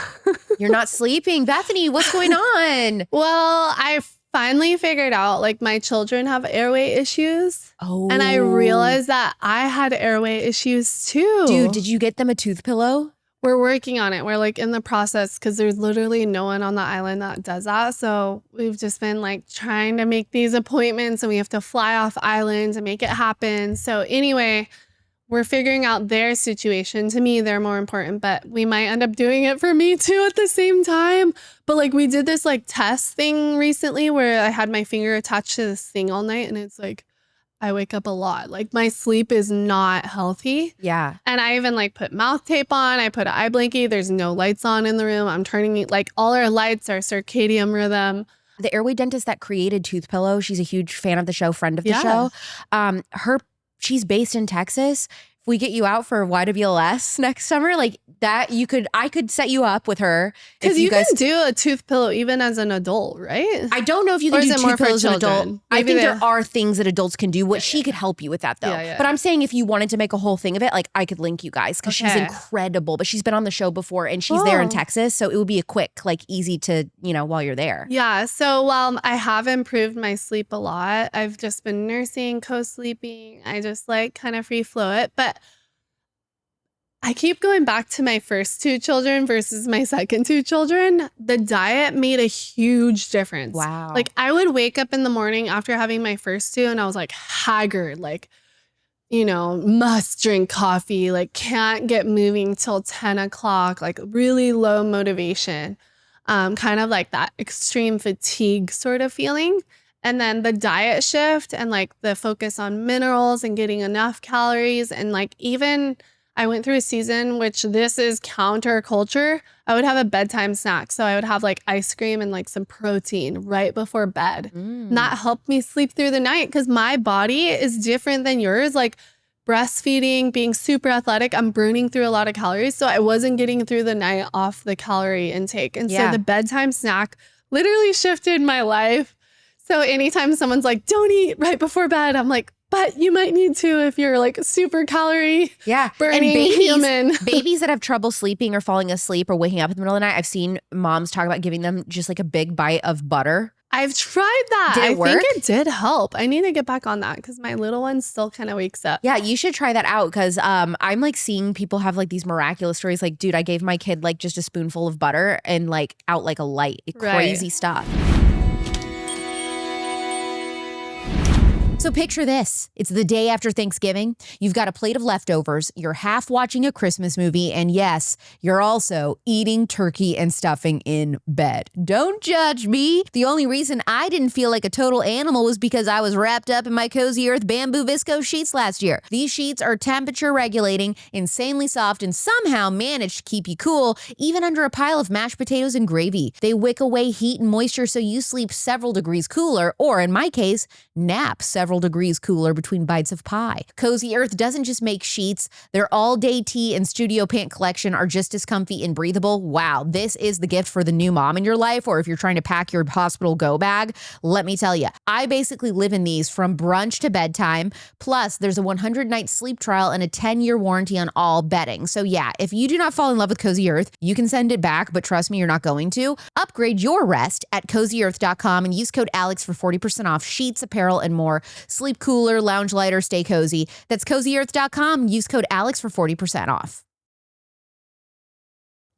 You're not sleeping. Bethany, what's going on? Well, I finally figured out like my children have airway issues. Oh. And I realized that I had airway issues too. Dude, did you get them a tooth pillow? We're working on it. We're like in the process because there's literally no one on the island that does that. So we've just been like trying to make these appointments and we have to fly off island to make it happen. So anyway, we're figuring out their situation. To me, they're more important, but we might end up doing it for me too at the same time. But like we did this like test thing recently where I had my finger attached to this thing all night and it's like, I wake up a lot. Like my sleep is not healthy. Yeah. And I even like put mouth tape on. I put an eye blankie. There's no lights on in the room. I'm turning like all our lights are circadian rhythm. The airway dentist that created Tooth Pillow, she's a huge fan of the show, friend of the show. She's based in Texas. If we get you out for YWLS next summer, like that, I could set you up with her. Because you can do a tooth pillow even as an adult, right? I don't know if you can do tooth pillows as an adult. I think there are things that adults can do. She could help you with that though. But I'm saying if you wanted to make a whole thing of it, like I could link you guys because she's incredible. But she's been on the show before and she's there in Texas. So it would be a quick, like easy to, while you're there. Yeah. So while I have improved my sleep a lot, I've just been nursing, co-sleeping. I just like kind of free flow it. But I keep going back to my first two children versus my second two children. The diet made a huge difference. Wow. Like I would wake up in the morning after having my first two and I was like haggard, like, must drink coffee, like can't get moving till 10 o'clock, like really low motivation, kind of like that extreme fatigue sort of feeling. And then the diet shift and like the focus on minerals and getting enough calories and like even I went through a season, which this is counterculture. I would have a bedtime snack. So I would have like ice cream and like some protein right before bed. And that helped me sleep through the night because my body is different than yours. Like breastfeeding, being super athletic, I'm burning through a lot of calories. So I wasn't getting through the night off the calorie intake. And so the bedtime snack literally shifted my life. So anytime someone's like, don't eat right before bed, I'm like, but you might need to if you're like super calorie burning human. Babies that have trouble sleeping or falling asleep or waking up in the middle of the night, I've seen moms talk about giving them just like a big bite of butter. I've tried that. Did it work? I think it did help. I need to get back on that because my little one still kind of wakes up. Yeah, you should try that out because I'm like seeing people have like these miraculous stories. Like, dude, I gave my kid like just a spoonful of butter and like out like a light. Crazy stuff. So picture this. It's the day after Thanksgiving. You've got a plate of leftovers. You're half watching a Christmas movie. And yes, you're also eating turkey and stuffing in bed. Don't judge me. The only reason I didn't feel like a total animal was because I was wrapped up in my Cozy Earth bamboo viscose sheets last year. These sheets are temperature regulating, insanely soft, and somehow manage to keep you cool, even under a pile of mashed potatoes and gravy. They wick away heat and moisture so you sleep several degrees cooler, or in my case, nap several degrees cooler between bites of pie. Cozy Earth doesn't just make sheets. Their all-day tee and studio pant collection are just as comfy and breathable. Wow, this is the gift for the new mom in your life, or if you're trying to pack your hospital go bag. Let me tell you, I basically live in these from brunch to bedtime. Plus, there's a 100-night sleep trial and a 10-year warranty on all bedding. So yeah, if you do not fall in love with Cozy Earth, you can send it back, but trust me, you're not going to. Upgrade your rest at CozyEarth.com and use code ALEX for 40% off sheets, apparel, and more. Sleep cooler, lounge lighter, stay cozy. That's CozyEarth.com. Use code ALEX for 40% off.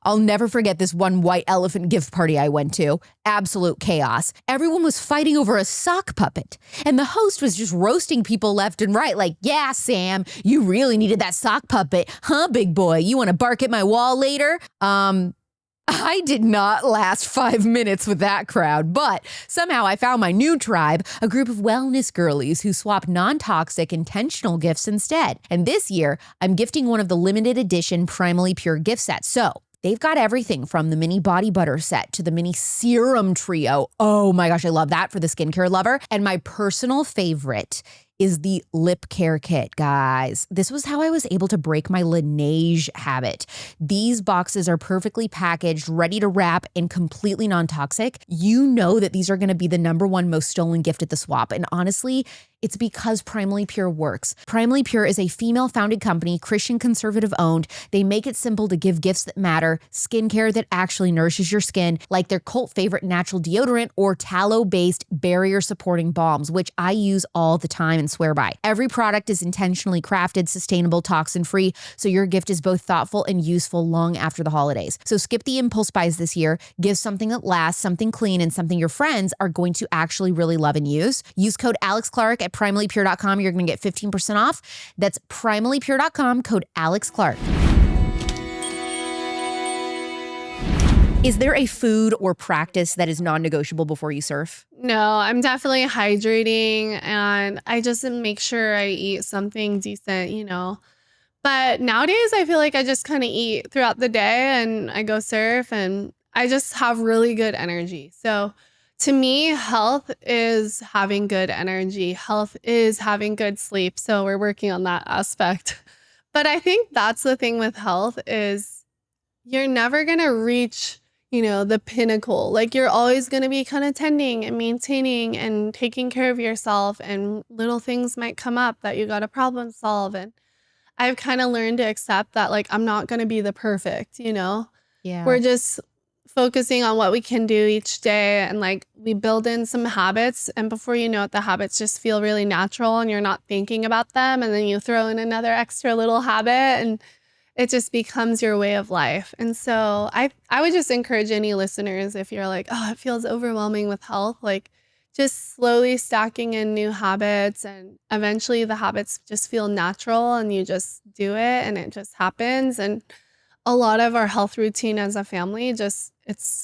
I'll never forget this one white elephant gift party I went to. Absolute chaos. Everyone was fighting over a sock puppet, and the host was just roasting people left and right like, yeah, Sam, you really needed that sock puppet. Huh, big boy? You want to bark at my wall later? I did not last 5 minutes with that crowd, but somehow I found my new tribe, a group of wellness girlies who swap non-toxic, intentional gifts instead. And this year, I'm gifting one of the limited edition Primally Pure gift sets. So they've got everything from the mini body butter set to the mini serum trio. Oh my gosh, I love that for the skincare lover. And my personal favorite is the lip care kit, guys. This was how I was able to break my Laneige habit. These boxes are perfectly packaged, ready to wrap, and completely non-toxic. You know that these are gonna be the #1 most stolen gift at the swap. And honestly, it's because Primally Pure works. Primally Pure is a female-founded company, Christian conservative owned. They make it simple to give gifts that matter, skincare that actually nourishes your skin, like their cult favorite natural deodorant or tallow-based barrier-supporting balms, which I use all the time and swear by. Every product is intentionally crafted, sustainable, toxin-free, so your gift is both thoughtful and useful long after the holidays. So skip the impulse buys this year. Give something that lasts, something clean, and something your friends are going to actually really love and use. Use code AlexClark at primallypure.com. You're going to get 15% off. That's primallypure.com, code AlexClark. Is there a food or practice that is non-negotiable before you surf? No, I'm definitely hydrating, and I just make sure I eat something decent, But nowadays, I feel like I just kind of eat throughout the day and I go surf and I just have really good energy. So to me, health is having good energy. Health is having good sleep. So we're working on that aspect. But I think that's the thing with health is you're never going to reach, the pinnacle. Like you're always going to be kind of tending and maintaining and taking care of yourself, and little things might come up that you got to problem solve. And I've kind of learned to accept that, like, I'm not going to be the perfect, Yeah. We're just focusing on what we can do each day, and like we build in some habits, and before you know it, the habits just feel really natural and you're not thinking about them, and then you throw in another extra little habit and it just becomes your way of life. And so I would just encourage any listeners, if you're like, oh, it feels overwhelming with health, like just slowly stacking in new habits, and eventually the habits just feel natural and you just do it and it just happens. And a lot of our health routine as a family,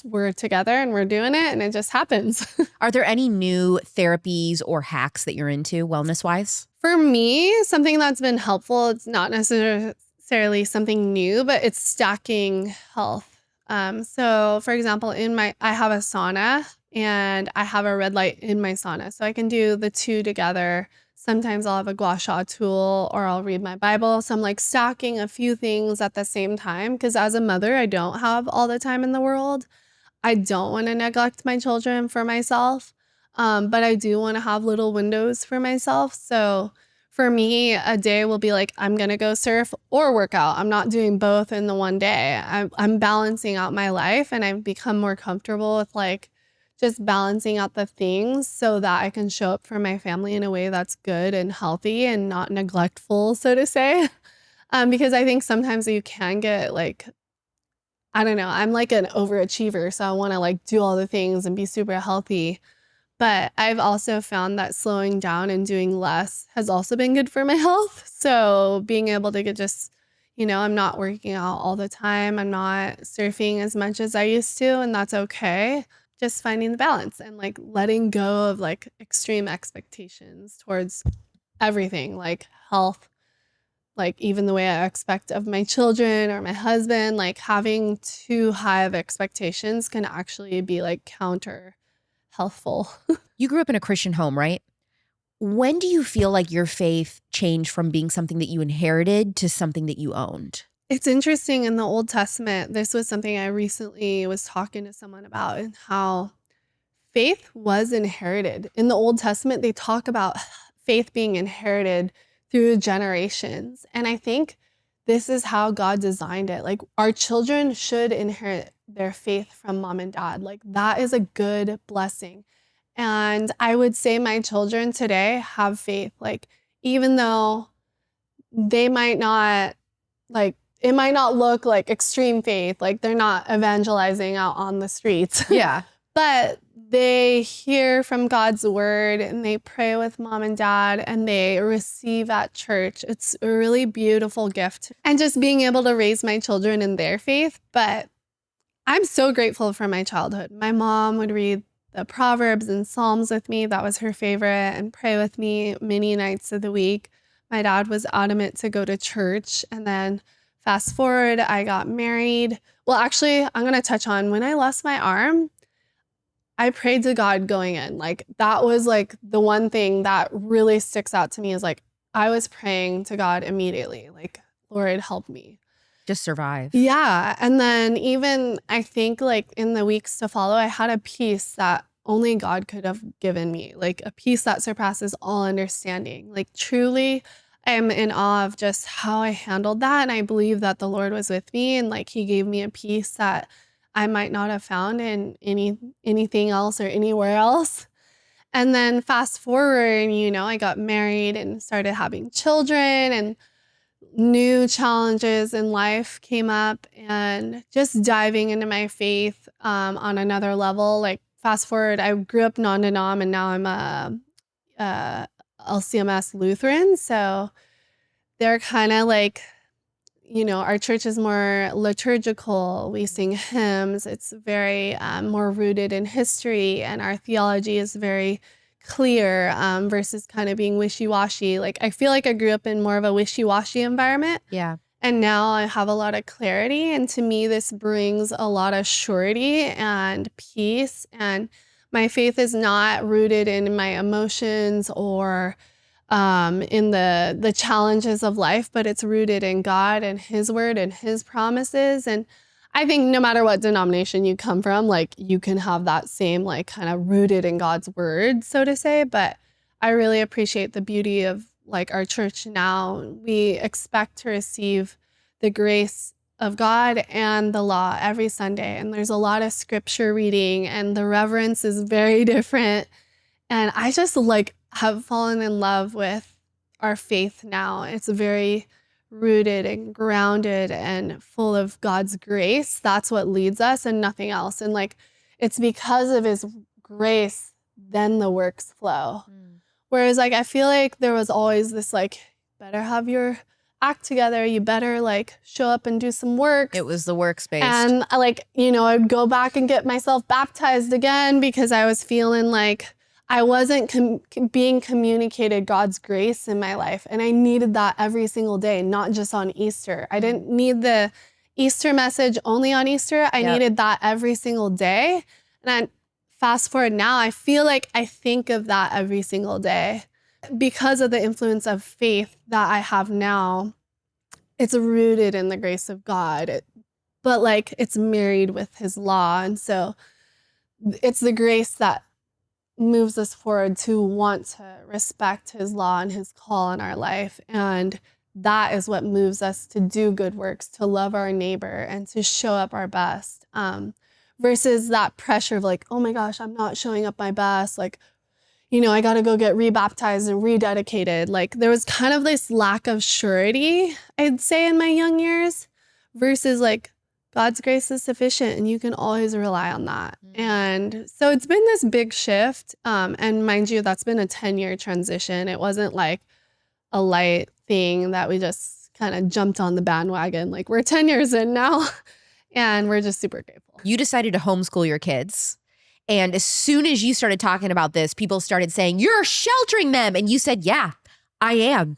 we're together and we're doing it and it just happens. Are there any new therapies or hacks that you're into wellness-wise? For me, something that's been helpful, it's not necessarily something new, but it's stacking health. So for example, I have a sauna and I have a red light in my sauna. So I can do the two together. Sometimes I'll have a gua sha tool or I'll read my Bible. So I'm like stacking a few things at the same time, because as a mother, I don't have all the time in the world. I don't want to neglect my children for myself, but I do want to have little windows for myself. So for me, a day will be like, I'm going to go surf or work out. I'm not doing both in the one day. I'm balancing out my life, and I've become more comfortable with like just balancing out the things so that I can show up for my family in a way that's good and healthy and not neglectful, so to say. Because I think sometimes you can get like, I don't know, I'm like an overachiever, so I want to like do all the things and be super healthy. But I've also found that slowing down and doing less has also been good for my health. So being able to I'm not working out all the time. I'm not surfing as much as I used to, and that's okay. Just finding the balance and like letting go of like extreme expectations towards everything, like health, like even the way I expect of my children or my husband. Like having too high of expectations can actually be like counter healthful. You grew up in a Christian home, right? When do you feel like your faith changed from being something that you inherited to something that you owned? It's interesting, in the Old Testament, this was something I recently was talking to someone about, and how faith was inherited. In the Old Testament, they talk about faith being inherited through generations. And I think this is how God designed it. Like our children should inherit their faith from mom and dad. Like that is a good blessing. And I would say my children today have faith. Like, even though they might not, like, it might not look like extreme faith, like they're not evangelizing out on the streets. Yeah. But they hear from God's word and they pray with mom and dad and they receive at church. It's a really beautiful gift. And just being able to raise my children in their faith. But I'm so grateful for my childhood. My mom would read the Proverbs and Psalms with me. That was her favorite, and pray with me many nights of the week. My dad was adamant to go to church. And then fast forward, I got married. Well, actually, I'm going to touch on when I lost my arm. I prayed to God going in. Like, that was like the one thing that really sticks out to me is like, I was praying to God immediately. Like, Lord, help me. Just survive. Yeah. And then even I think like in the weeks to follow, I had a peace that only God could have given me, like a peace that surpasses all understanding. Like, truly, I am in awe of just how I handled that. And I believe that the Lord was with me and like he gave me a peace that I might not have found in anything else or anywhere else. And then fast forward, I got married and started having children, and new challenges in life came up, and just diving into my faith on another level. Like, fast forward, I grew up non-denom and now I'm a LCMS Lutheran. So they're kind of like, our church is more liturgical. We sing hymns. It's very more rooted in history, and our theology is very clear versus kind of being wishy-washy. Like, I feel like I grew up in more of a wishy-washy environment. Yeah. And now I have a lot of clarity. And to me, this brings a lot of surety and peace. And my faith is not rooted in my emotions or in the challenges of life, but it's rooted in God and his word and his promises. And I think no matter what denomination you come from, like, you can have that same, like, kind of rooted in God's word, so to say. But I really appreciate the beauty of like our church now. We expect to receive the grace of God and the law every Sunday. And there's a lot of scripture reading, and the reverence is very different. And I just like have fallen in love with our faith now. It's very rooted and grounded and full of God's grace. That's what leads us and nothing else. And like, it's because of his grace, then the works flow. Whereas like, I feel like there was always this like, better have your act together. You better like show up and do some work. It was the works-based. And like, I'd go back and get myself baptized again because I was feeling like I wasn't being communicated God's grace in my life. And I needed that every single day, not just on Easter. I didn't need the Easter message only on Easter. I needed that every single day. And fast forward now, I feel like I think of that every single day. Because of the influence of faith that I have now, it's rooted in the grace of God, but like it's married with his law. And so it's the grace that moves us forward to want to respect his law and his call in our life. And that is what moves us to do good works, to love our neighbor and to show up our best, versus that pressure of like, oh my gosh, I'm not showing up my best. Like, I got to go get rebaptized and rededicated. Like, there was kind of this lack of surety, I'd say, in my young years, versus like God's grace is sufficient and you can always rely on that. And so it's been this big shift. And mind you, that's been a 10-year transition. It wasn't like a light thing that we just kind of jumped on the bandwagon. Like, we're 10 years in now and we're just super grateful. You decided to homeschool your kids. And as soon as you started talking about this, people started saying, you're sheltering them. And you said, yeah, I am.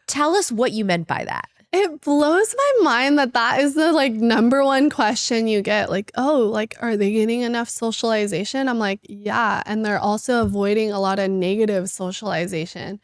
Tell us what you meant by that. It blows my mind that is the like number one question you get. Like, oh, like, are they getting enough socialization? I'm like, yeah. And they're also avoiding a lot of negative socialization.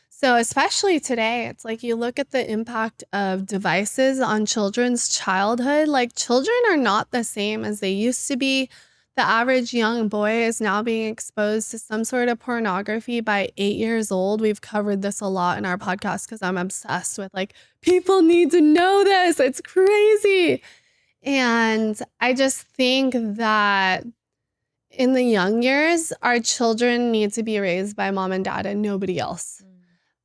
So especially today, it's like you look at the impact of devices on children's childhood. Like, children are not the same as they used to be. The average young boy is now being exposed to some sort of pornography by 8 years old. We've covered this a lot in our podcast because I'm obsessed with like, people need to know this. It's crazy. And I just think that in the young years, our children need to be raised by mom and dad and nobody else.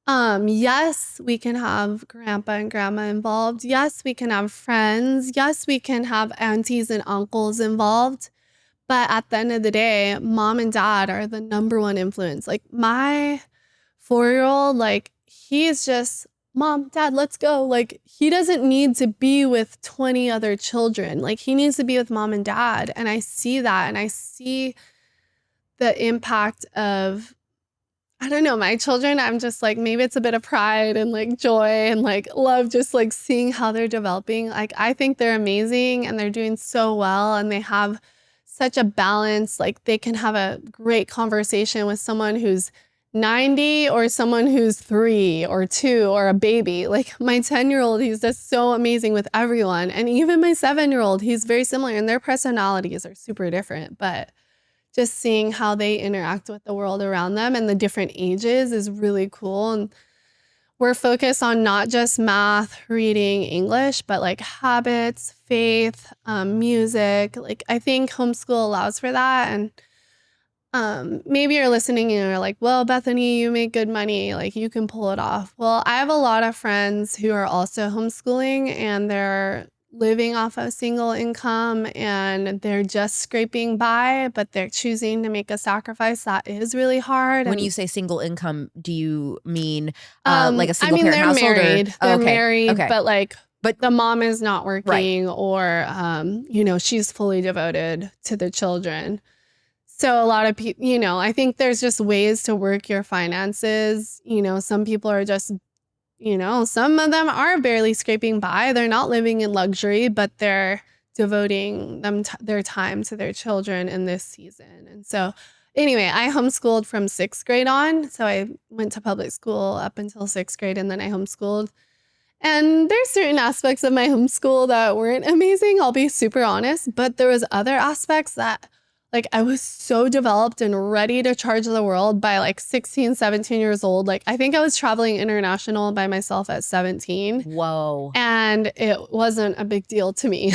Yes, we can have grandpa and grandma involved. Yes, we can have friends. Yes, we can have aunties and uncles involved. But at the end of the day, mom and dad are the number one influence. Like my 4-year-old, like he is just, mom, dad, let's go. Like he doesn't need to be with 20 other children. Like he needs to be with mom and dad. And I see that, and I see the impact of, I don't know, my children. I'm just like, maybe it's a bit of pride and like joy and like love, just like seeing how they're developing. Like I think they're amazing and they're doing so well, and they have such a balance. Like they can have a great conversation with someone who's 90 or someone who's 3 or 2 or a baby. Like my 10-year-old, he's just so amazing with everyone. And even my 7-year-old, he's very similar, and their personalities are super different. But just seeing how they interact with the world around them and the different ages is really cool. And we're focused on not just math, reading, English, but like habits, faith, music. Like I think homeschool allows for that. And maybe you're listening and you're like, well, Bethany, you make good money. Like you can pull it off. Well, I have a lot of friends who are also homeschooling, and they're living off of single income, and they're just scraping by, but they're choosing to make a sacrifice that is really hard. When And you say single income, do you mean like a single I mean, parent they're household? married. Oh, They're okay. married, Okay. but the mom is not working, or she's fully devoted to the children. So a lot of people, I think there's just ways to work your finances. Some people are just, some of them are barely scraping by. They're not living in luxury, but they're devoting their time to their children in this season. And so anyway, I homeschooled from 6th grade on. So I went to public school up until 6th grade, and then I homeschooled. And there's certain aspects of my homeschool that weren't amazing, I'll be super honest, but there was other aspects that, like, I was so developed and ready to charge the world by like 16, 17 years old. Like, I think I was traveling international by myself at 17. Whoa. And it wasn't a big deal to me.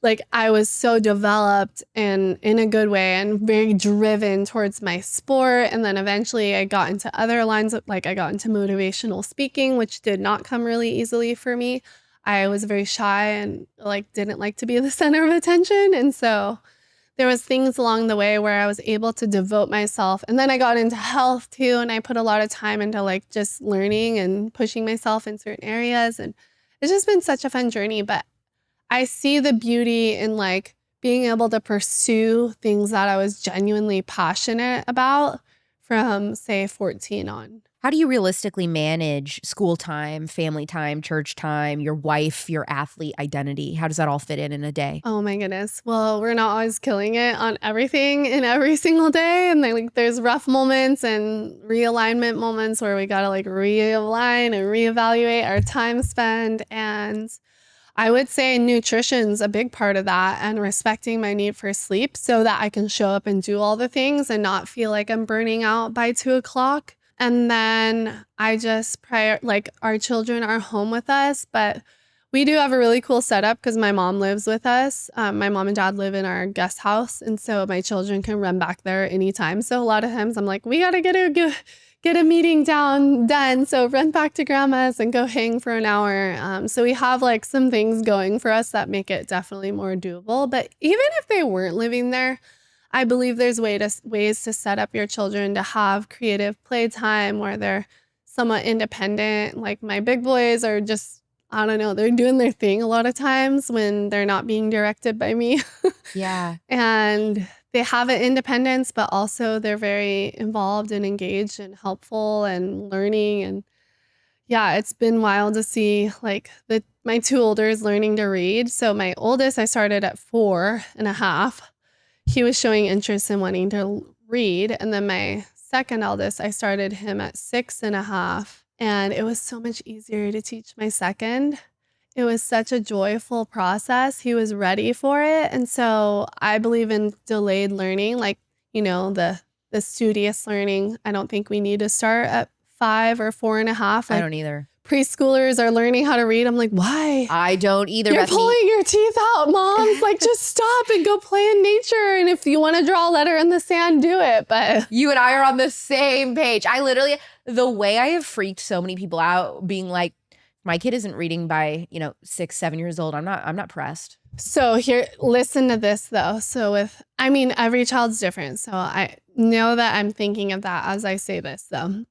Like, I was so developed and in a good way and very driven towards my sport. And then eventually I got into other lines, like I got into motivational speaking, which did not come really easily for me. I was very shy and like didn't like to be the center of attention. And so there was things along the way where I was able to devote myself. And then I got into health too. And I put a lot of time into like just learning and pushing myself in certain areas. And it's just been such a fun journey. But I see the beauty in like being able to pursue things that I was genuinely passionate about from, say, 14 on. How do you realistically manage school time, family time, church time, your wife, your athlete identity? How does that all fit in a day? Oh my goodness. Well, we're not always killing it on everything in every single day. And there's rough moments and realignment moments where we got to like realign and reevaluate our time spent. And I would say nutrition's a big part of that, and respecting my need for sleep so that I can show up and do all the things and not feel like I'm burning out by 2 o'clock. And then I just like our children are home with us, but we do have a really cool setup because my mom lives with us. My mom and dad live in our guest house. And so my children can run back there anytime. So a lot of times I'm like, we got to get a meeting done. So run back to grandma's and go hang for an hour. So we have like some things going for us that make it definitely more doable. But even if they weren't living there, I believe there's ways to set up your children to have creative playtime where they're somewhat independent. Like my big boys are just, I don't know, they're doing their thing a lot of times when they're not being directed by me. Yeah. And they have an independence, but also they're very involved and engaged and helpful and learning. And yeah, it's been wild to see like my 2 olders learning to read. So my oldest, I started at 4.5. He was showing interest in wanting to read. And then my second eldest, I started him at 6.5. And it was so much easier to teach my second. It was such a joyful process. He was ready for it. And so I believe in delayed learning, like, the studious learning. I don't think we need to start at 5 or 4.5. I don't either. preschoolers are learning how to read. I'm like, why? I don't either, You're Bethany. pulling your teeth out, Mom. Like, just stop and go play in nature. And if you want to draw a letter in the sand, do it. But You and I are on the same page. I literally, the way I have freaked so many people out being like, my kid isn't reading by, 6, 7 years old. I'm not pressed. so here, listen to this though. So every child's different. So I know that I'm thinking of that as I say this though.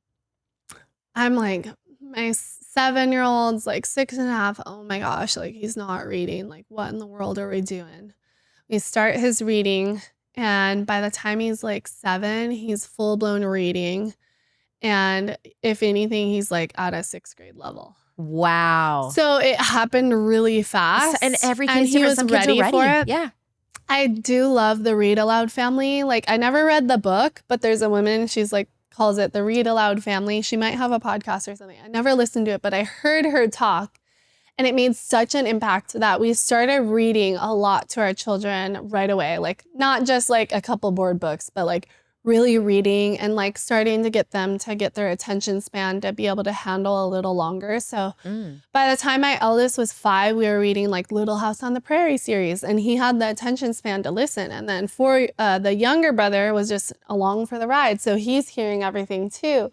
I'm like, my 7-year-old's like 6.5. Oh my gosh, like he's not reading. Like, what in the world are we doing? We start his reading, and by the time he's like 7, he's full blown reading. And if anything, he's like at a 6th grade level. Wow. So it happened really fast. And every kid's and he different. was Some kids are ready for it. Yeah. I do love the Read Aloud family. Like, I never read the book, but there's a woman, she's like, calls it the Read Aloud family. She might have a podcast or something. I never listened to it, but I heard her talk, and it made such an impact that we started reading a lot to our children right away. Like, not just like a couple board books, but like really reading and like starting to get them to get their attention span to be able to handle a little longer. So by the time my eldest was 5, we were reading like Little House on the Prairie series, and he had the attention span to listen. And then for the younger brother was just along for the ride. So he's hearing everything too.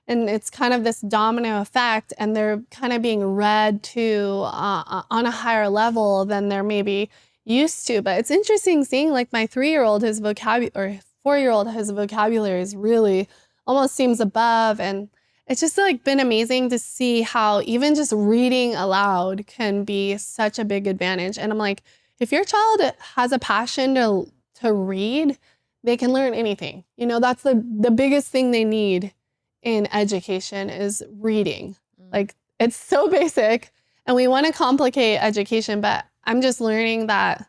And it's kind of this domino effect, and they're kind of being read to on a higher level than they're maybe used to. But it's interesting seeing like my 3-year-old, his vocabulary, or 4-year-old, his vocabulary is really almost seems above. And it's just like been amazing to see how even just reading aloud can be such a big advantage. And I'm like, if your child has a passion to read, they can learn anything. That's the biggest thing they need in education is reading. Like, it's so basic, and we want to complicate education, but I'm just learning that,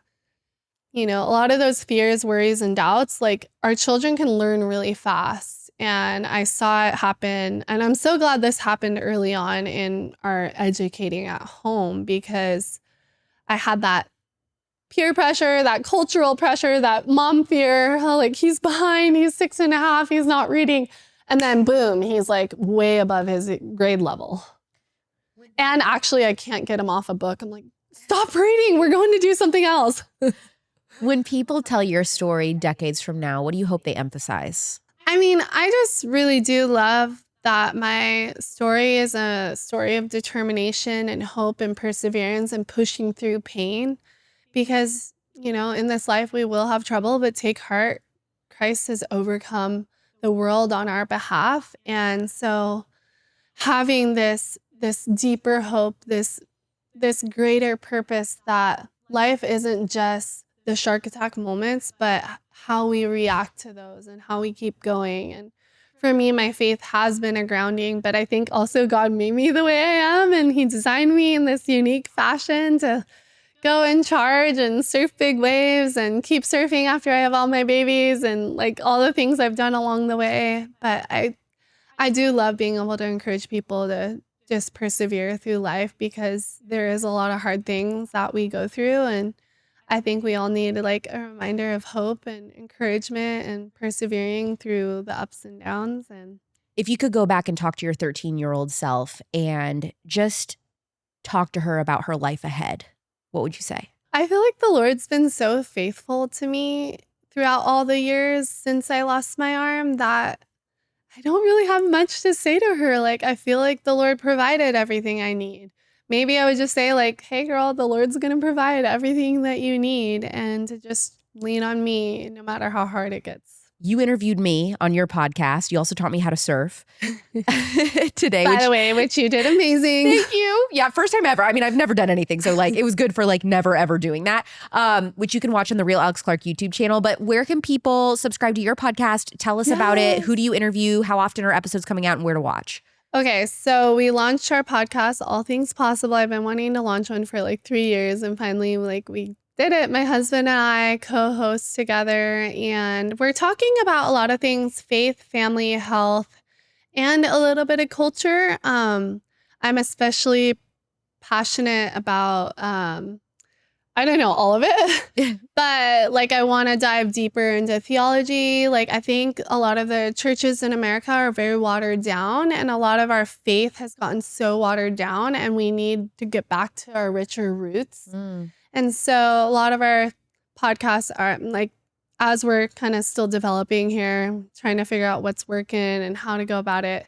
a lot of those fears, worries, and doubts, like, our children can learn really fast. And I saw it happen, and I'm so glad this happened early on in our educating at home, because I had that peer pressure, that cultural pressure, that mom fear, like, he's behind, he's 6.5, he's not reading. And then boom, he's like way above his grade level. And actually, I can't get him off a book. I'm like, stop reading. We're going to do something else. When people tell your story decades from now, what do you hope they emphasize? I just really do love that my story is a story of determination and hope and perseverance and pushing through pain. Because, in this life, we will have trouble, but take heart. Christ has overcome the world on our behalf. And so having this deeper hope, this greater purpose that life isn't just the shark attack moments, but how we react to those and how we keep going. And for me, my faith has been a grounding, but I think also God made me the way I am, and he designed me in this unique fashion to go and charge and surf big waves and keep surfing after I have all my babies and like all the things I've done along the way. But I do love being able to encourage people to just persevere through life, because there is a lot of hard things that we go through. And I think we all need like a reminder of hope and encouragement and persevering through the ups and downs. And If you could go back and talk to your 13-year-old self and just talk to her about her life ahead, what would you say? I feel like the Lord's been so faithful to me throughout all the years since I lost my arm that I don't really have much to say to her. Like, I feel like the Lord provided everything I need. Maybe I would just say like, hey girl, the Lord's going to provide everything that you need, and to just lean on me no matter how hard it gets. You interviewed me on your podcast. You also taught me how to surf today. By the way, which you did amazing. Thank you. Yeah, first time ever. I've never done anything. So like it was good for like never ever doing that, which you can watch on the Real Alex Clark YouTube channel. But where can people subscribe to your podcast? Tell us about it. Who do you interview? How often are episodes coming out, and where to watch? Okay, so we launched our podcast, All Things Possible. I've been wanting to launch one for like 3 years, and finally we did it. My husband and I co-host together, and we're talking about a lot of things: faith, family, health, and a little bit of culture. I'm especially passionate about I don't know all of it, but like I want to dive deeper into theology. Like I think a lot of the churches in America are very watered down, and a lot of our faith has gotten so watered down, and we need to get back to our richer roots. Mm. And so a lot of our podcasts are like, as we're kind of still developing here, trying to figure out what's working and how to go about it.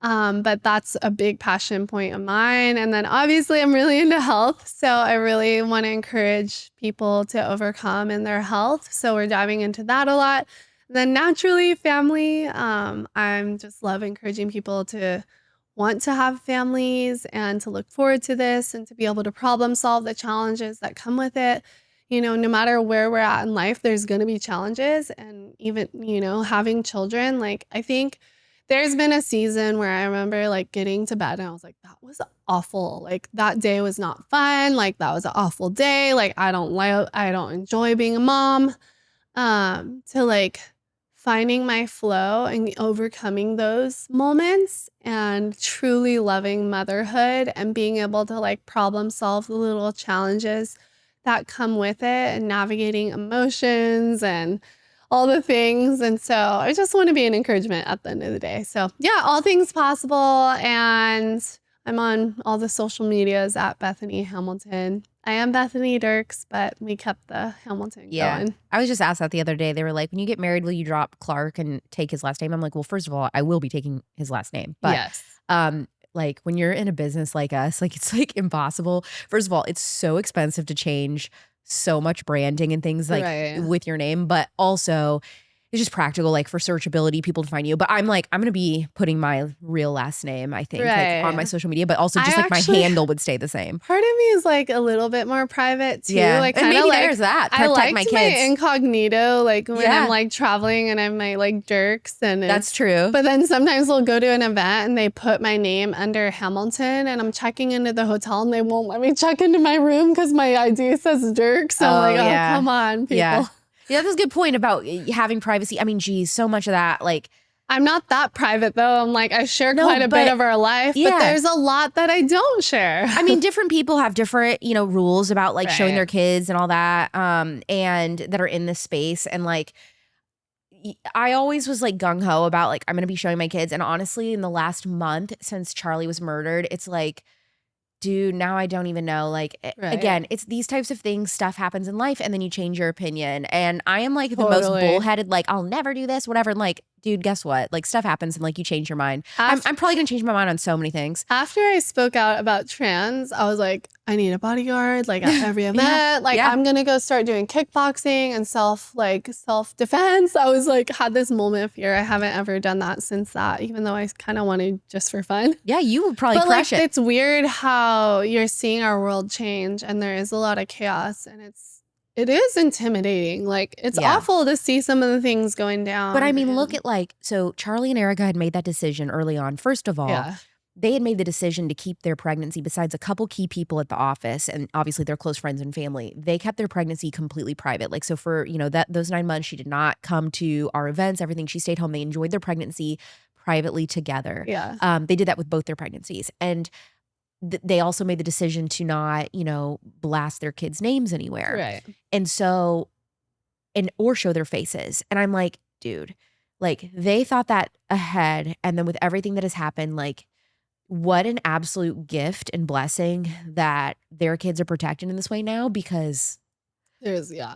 But that's a big passion point of mine. And then obviously I'm really into health. So I really want to encourage people to overcome in their health. So we're diving into that a lot. And then naturally family. I'm just love encouraging people to want to have families and to look forward to this and to be able to problem solve the challenges that come with it. You know, no matter where we're at in life, there's going to be challenges. And even, you know, having children, like I think there's been a season where I remember like getting to bed and I was like, that was awful. Like that day was not fun. Like that was an awful day. Like I don't enjoy being a mom. To like finding my flow and overcoming those moments and truly loving motherhood and being able to like problem solve the little challenges that come with it and navigating emotions and all the things. And so I just want to be an encouragement at the end of the day. So yeah, all things possible. And I'm on all the social medias at Bethany Hamilton. I am Bethany Dirks, but we kept the Hamilton going. I was just asked that the other day. They were like, when you get married, will you drop Clark and take his last name? I'm like, well, first of all, I will be taking his last name. But yes. Like when you're in a business like us, like it's like impossible. First of all, it's so expensive to change so much branding and things like with your name, but also it's just practical, like for searchability, people to find you. But I'm like, I'm going to be putting my real last name, I think, like on my social media, but also just like my handle would stay the same. Part of me is like a little bit more private too. Yeah. Like and maybe like, there's that. I liked my kids. My incognito, like when I'm like traveling and I'm like Dirks and that's true. But then sometimes we'll go to an event and they put my name under Hamilton and I'm checking into the hotel and they won't let me check into my room because my ID says Dirks. So I'm like, oh, come on, people. Yeah, that's a good point about having privacy. I mean, geez, so much of that, like. I'm not that private though. I'm like, I share quite a bit of our life, but there's a lot that I don't share. I mean, different people have different, you know, rules about like showing their kids and all that, and that are in this space. And like, I always was like gung-ho about like, I'm going to be showing my kids. And honestly, in the last month since Charlie was murdered, it's like, dude, now I don't even know. Like, again, it's these types of things, stuff happens in life and then you change your opinion. And I am like the most bullheaded, like, I'll never do this, whatever. And like, dude, guess what? Like stuff happens and like you change your mind. I'm probably going to change my mind on so many things. After I spoke out about trans, I was like, I need a bodyguard, like at every event. I'm going to go start doing kickboxing and self-defense. I was like, had this moment of fear. I haven't ever done that since that, even though I kind of wanted just for fun. Yeah, you would probably crush it. It's weird how you're seeing our world change and there is a lot of chaos and it is intimidating. Like it's awful to see some of the things going down. But I mean, look at like, so Charlie and Erica had made that decision early on. First of all, they had made the decision to keep their pregnancy, besides a couple key people at the office and obviously their close friends and family. They kept their pregnancy completely private. Like, so for, you know, those 9 months, she did not come to our events, everything. She stayed home. They enjoyed their pregnancy privately together. Yeah. They did that with both their pregnancies. And they also made the decision to not, you know, blast their kids' names anywhere. Right. And so, or show their faces. And I'm like, dude, like they thought that ahead. And then with everything that has happened, like what an absolute gift and blessing that their kids are protected in this way now, because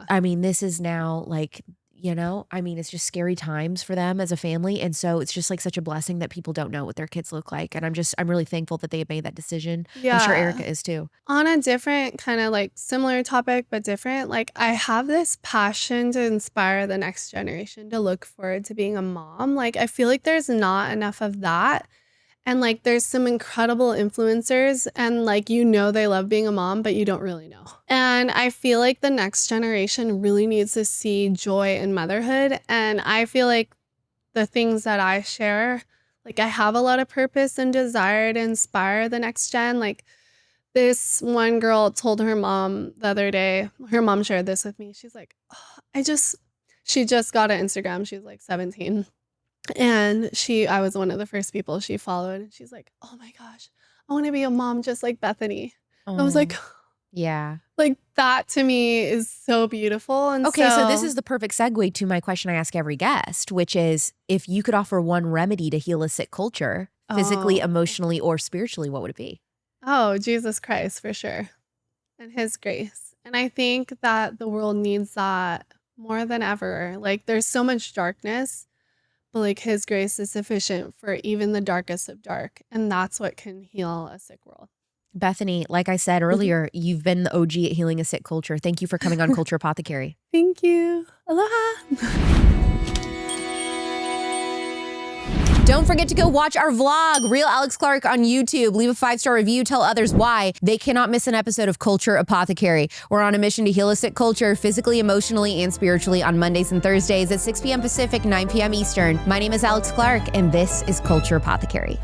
I mean, this is now like, you know, I mean, it's just scary times for them as a family. And so it's just like such a blessing that people don't know what their kids look like. And I'm really thankful that they have made that decision. Yeah. I'm sure Erica is too. On a different kind of like similar topic, but different, like I have this passion to inspire the next generation to look forward to being a mom. Like I feel like there's not enough of that. And like there's some incredible influencers and like, you know, they love being a mom, but you don't really know. And I feel like the next generation really needs to see joy in motherhood. And I feel like the things that I share, like I have a lot of purpose and desire to inspire the next gen. Like this one girl told her mom the other day, her mom shared this with me. She's like, oh, she just got an Instagram. She was like 17. And I was one of the first people she followed. And she's like, oh my gosh, I want to be a mom just like Bethany. And I was like, Yeah. Like that to me is so beautiful. And Okay, so this is the perfect segue to my question I ask every guest, which is if you could offer one remedy to heal a sick culture, physically, Oh. emotionally, or spiritually, what would it be? Oh, Jesus Christ, for sure. And his grace. And I think that the world needs that more than ever. Like there's so much darkness, but like his grace is sufficient for even the darkest of dark. And that's what can heal a sick world. Bethany, like I said earlier, you've been the OG at healing a sick culture. Thank you for coming on Culture Apothecary. Thank you. Aloha. Don't forget to go watch our vlog, Real Alex Clark, on YouTube. Leave a 5-star review. Tell others why they cannot miss an episode of Culture Apothecary. We're on a mission to heal a sick culture physically, emotionally, and spiritually on Mondays and Thursdays at 6 p.m. Pacific, 9 p.m. Eastern. My name is Alex Clark, and this is Culture Apothecary.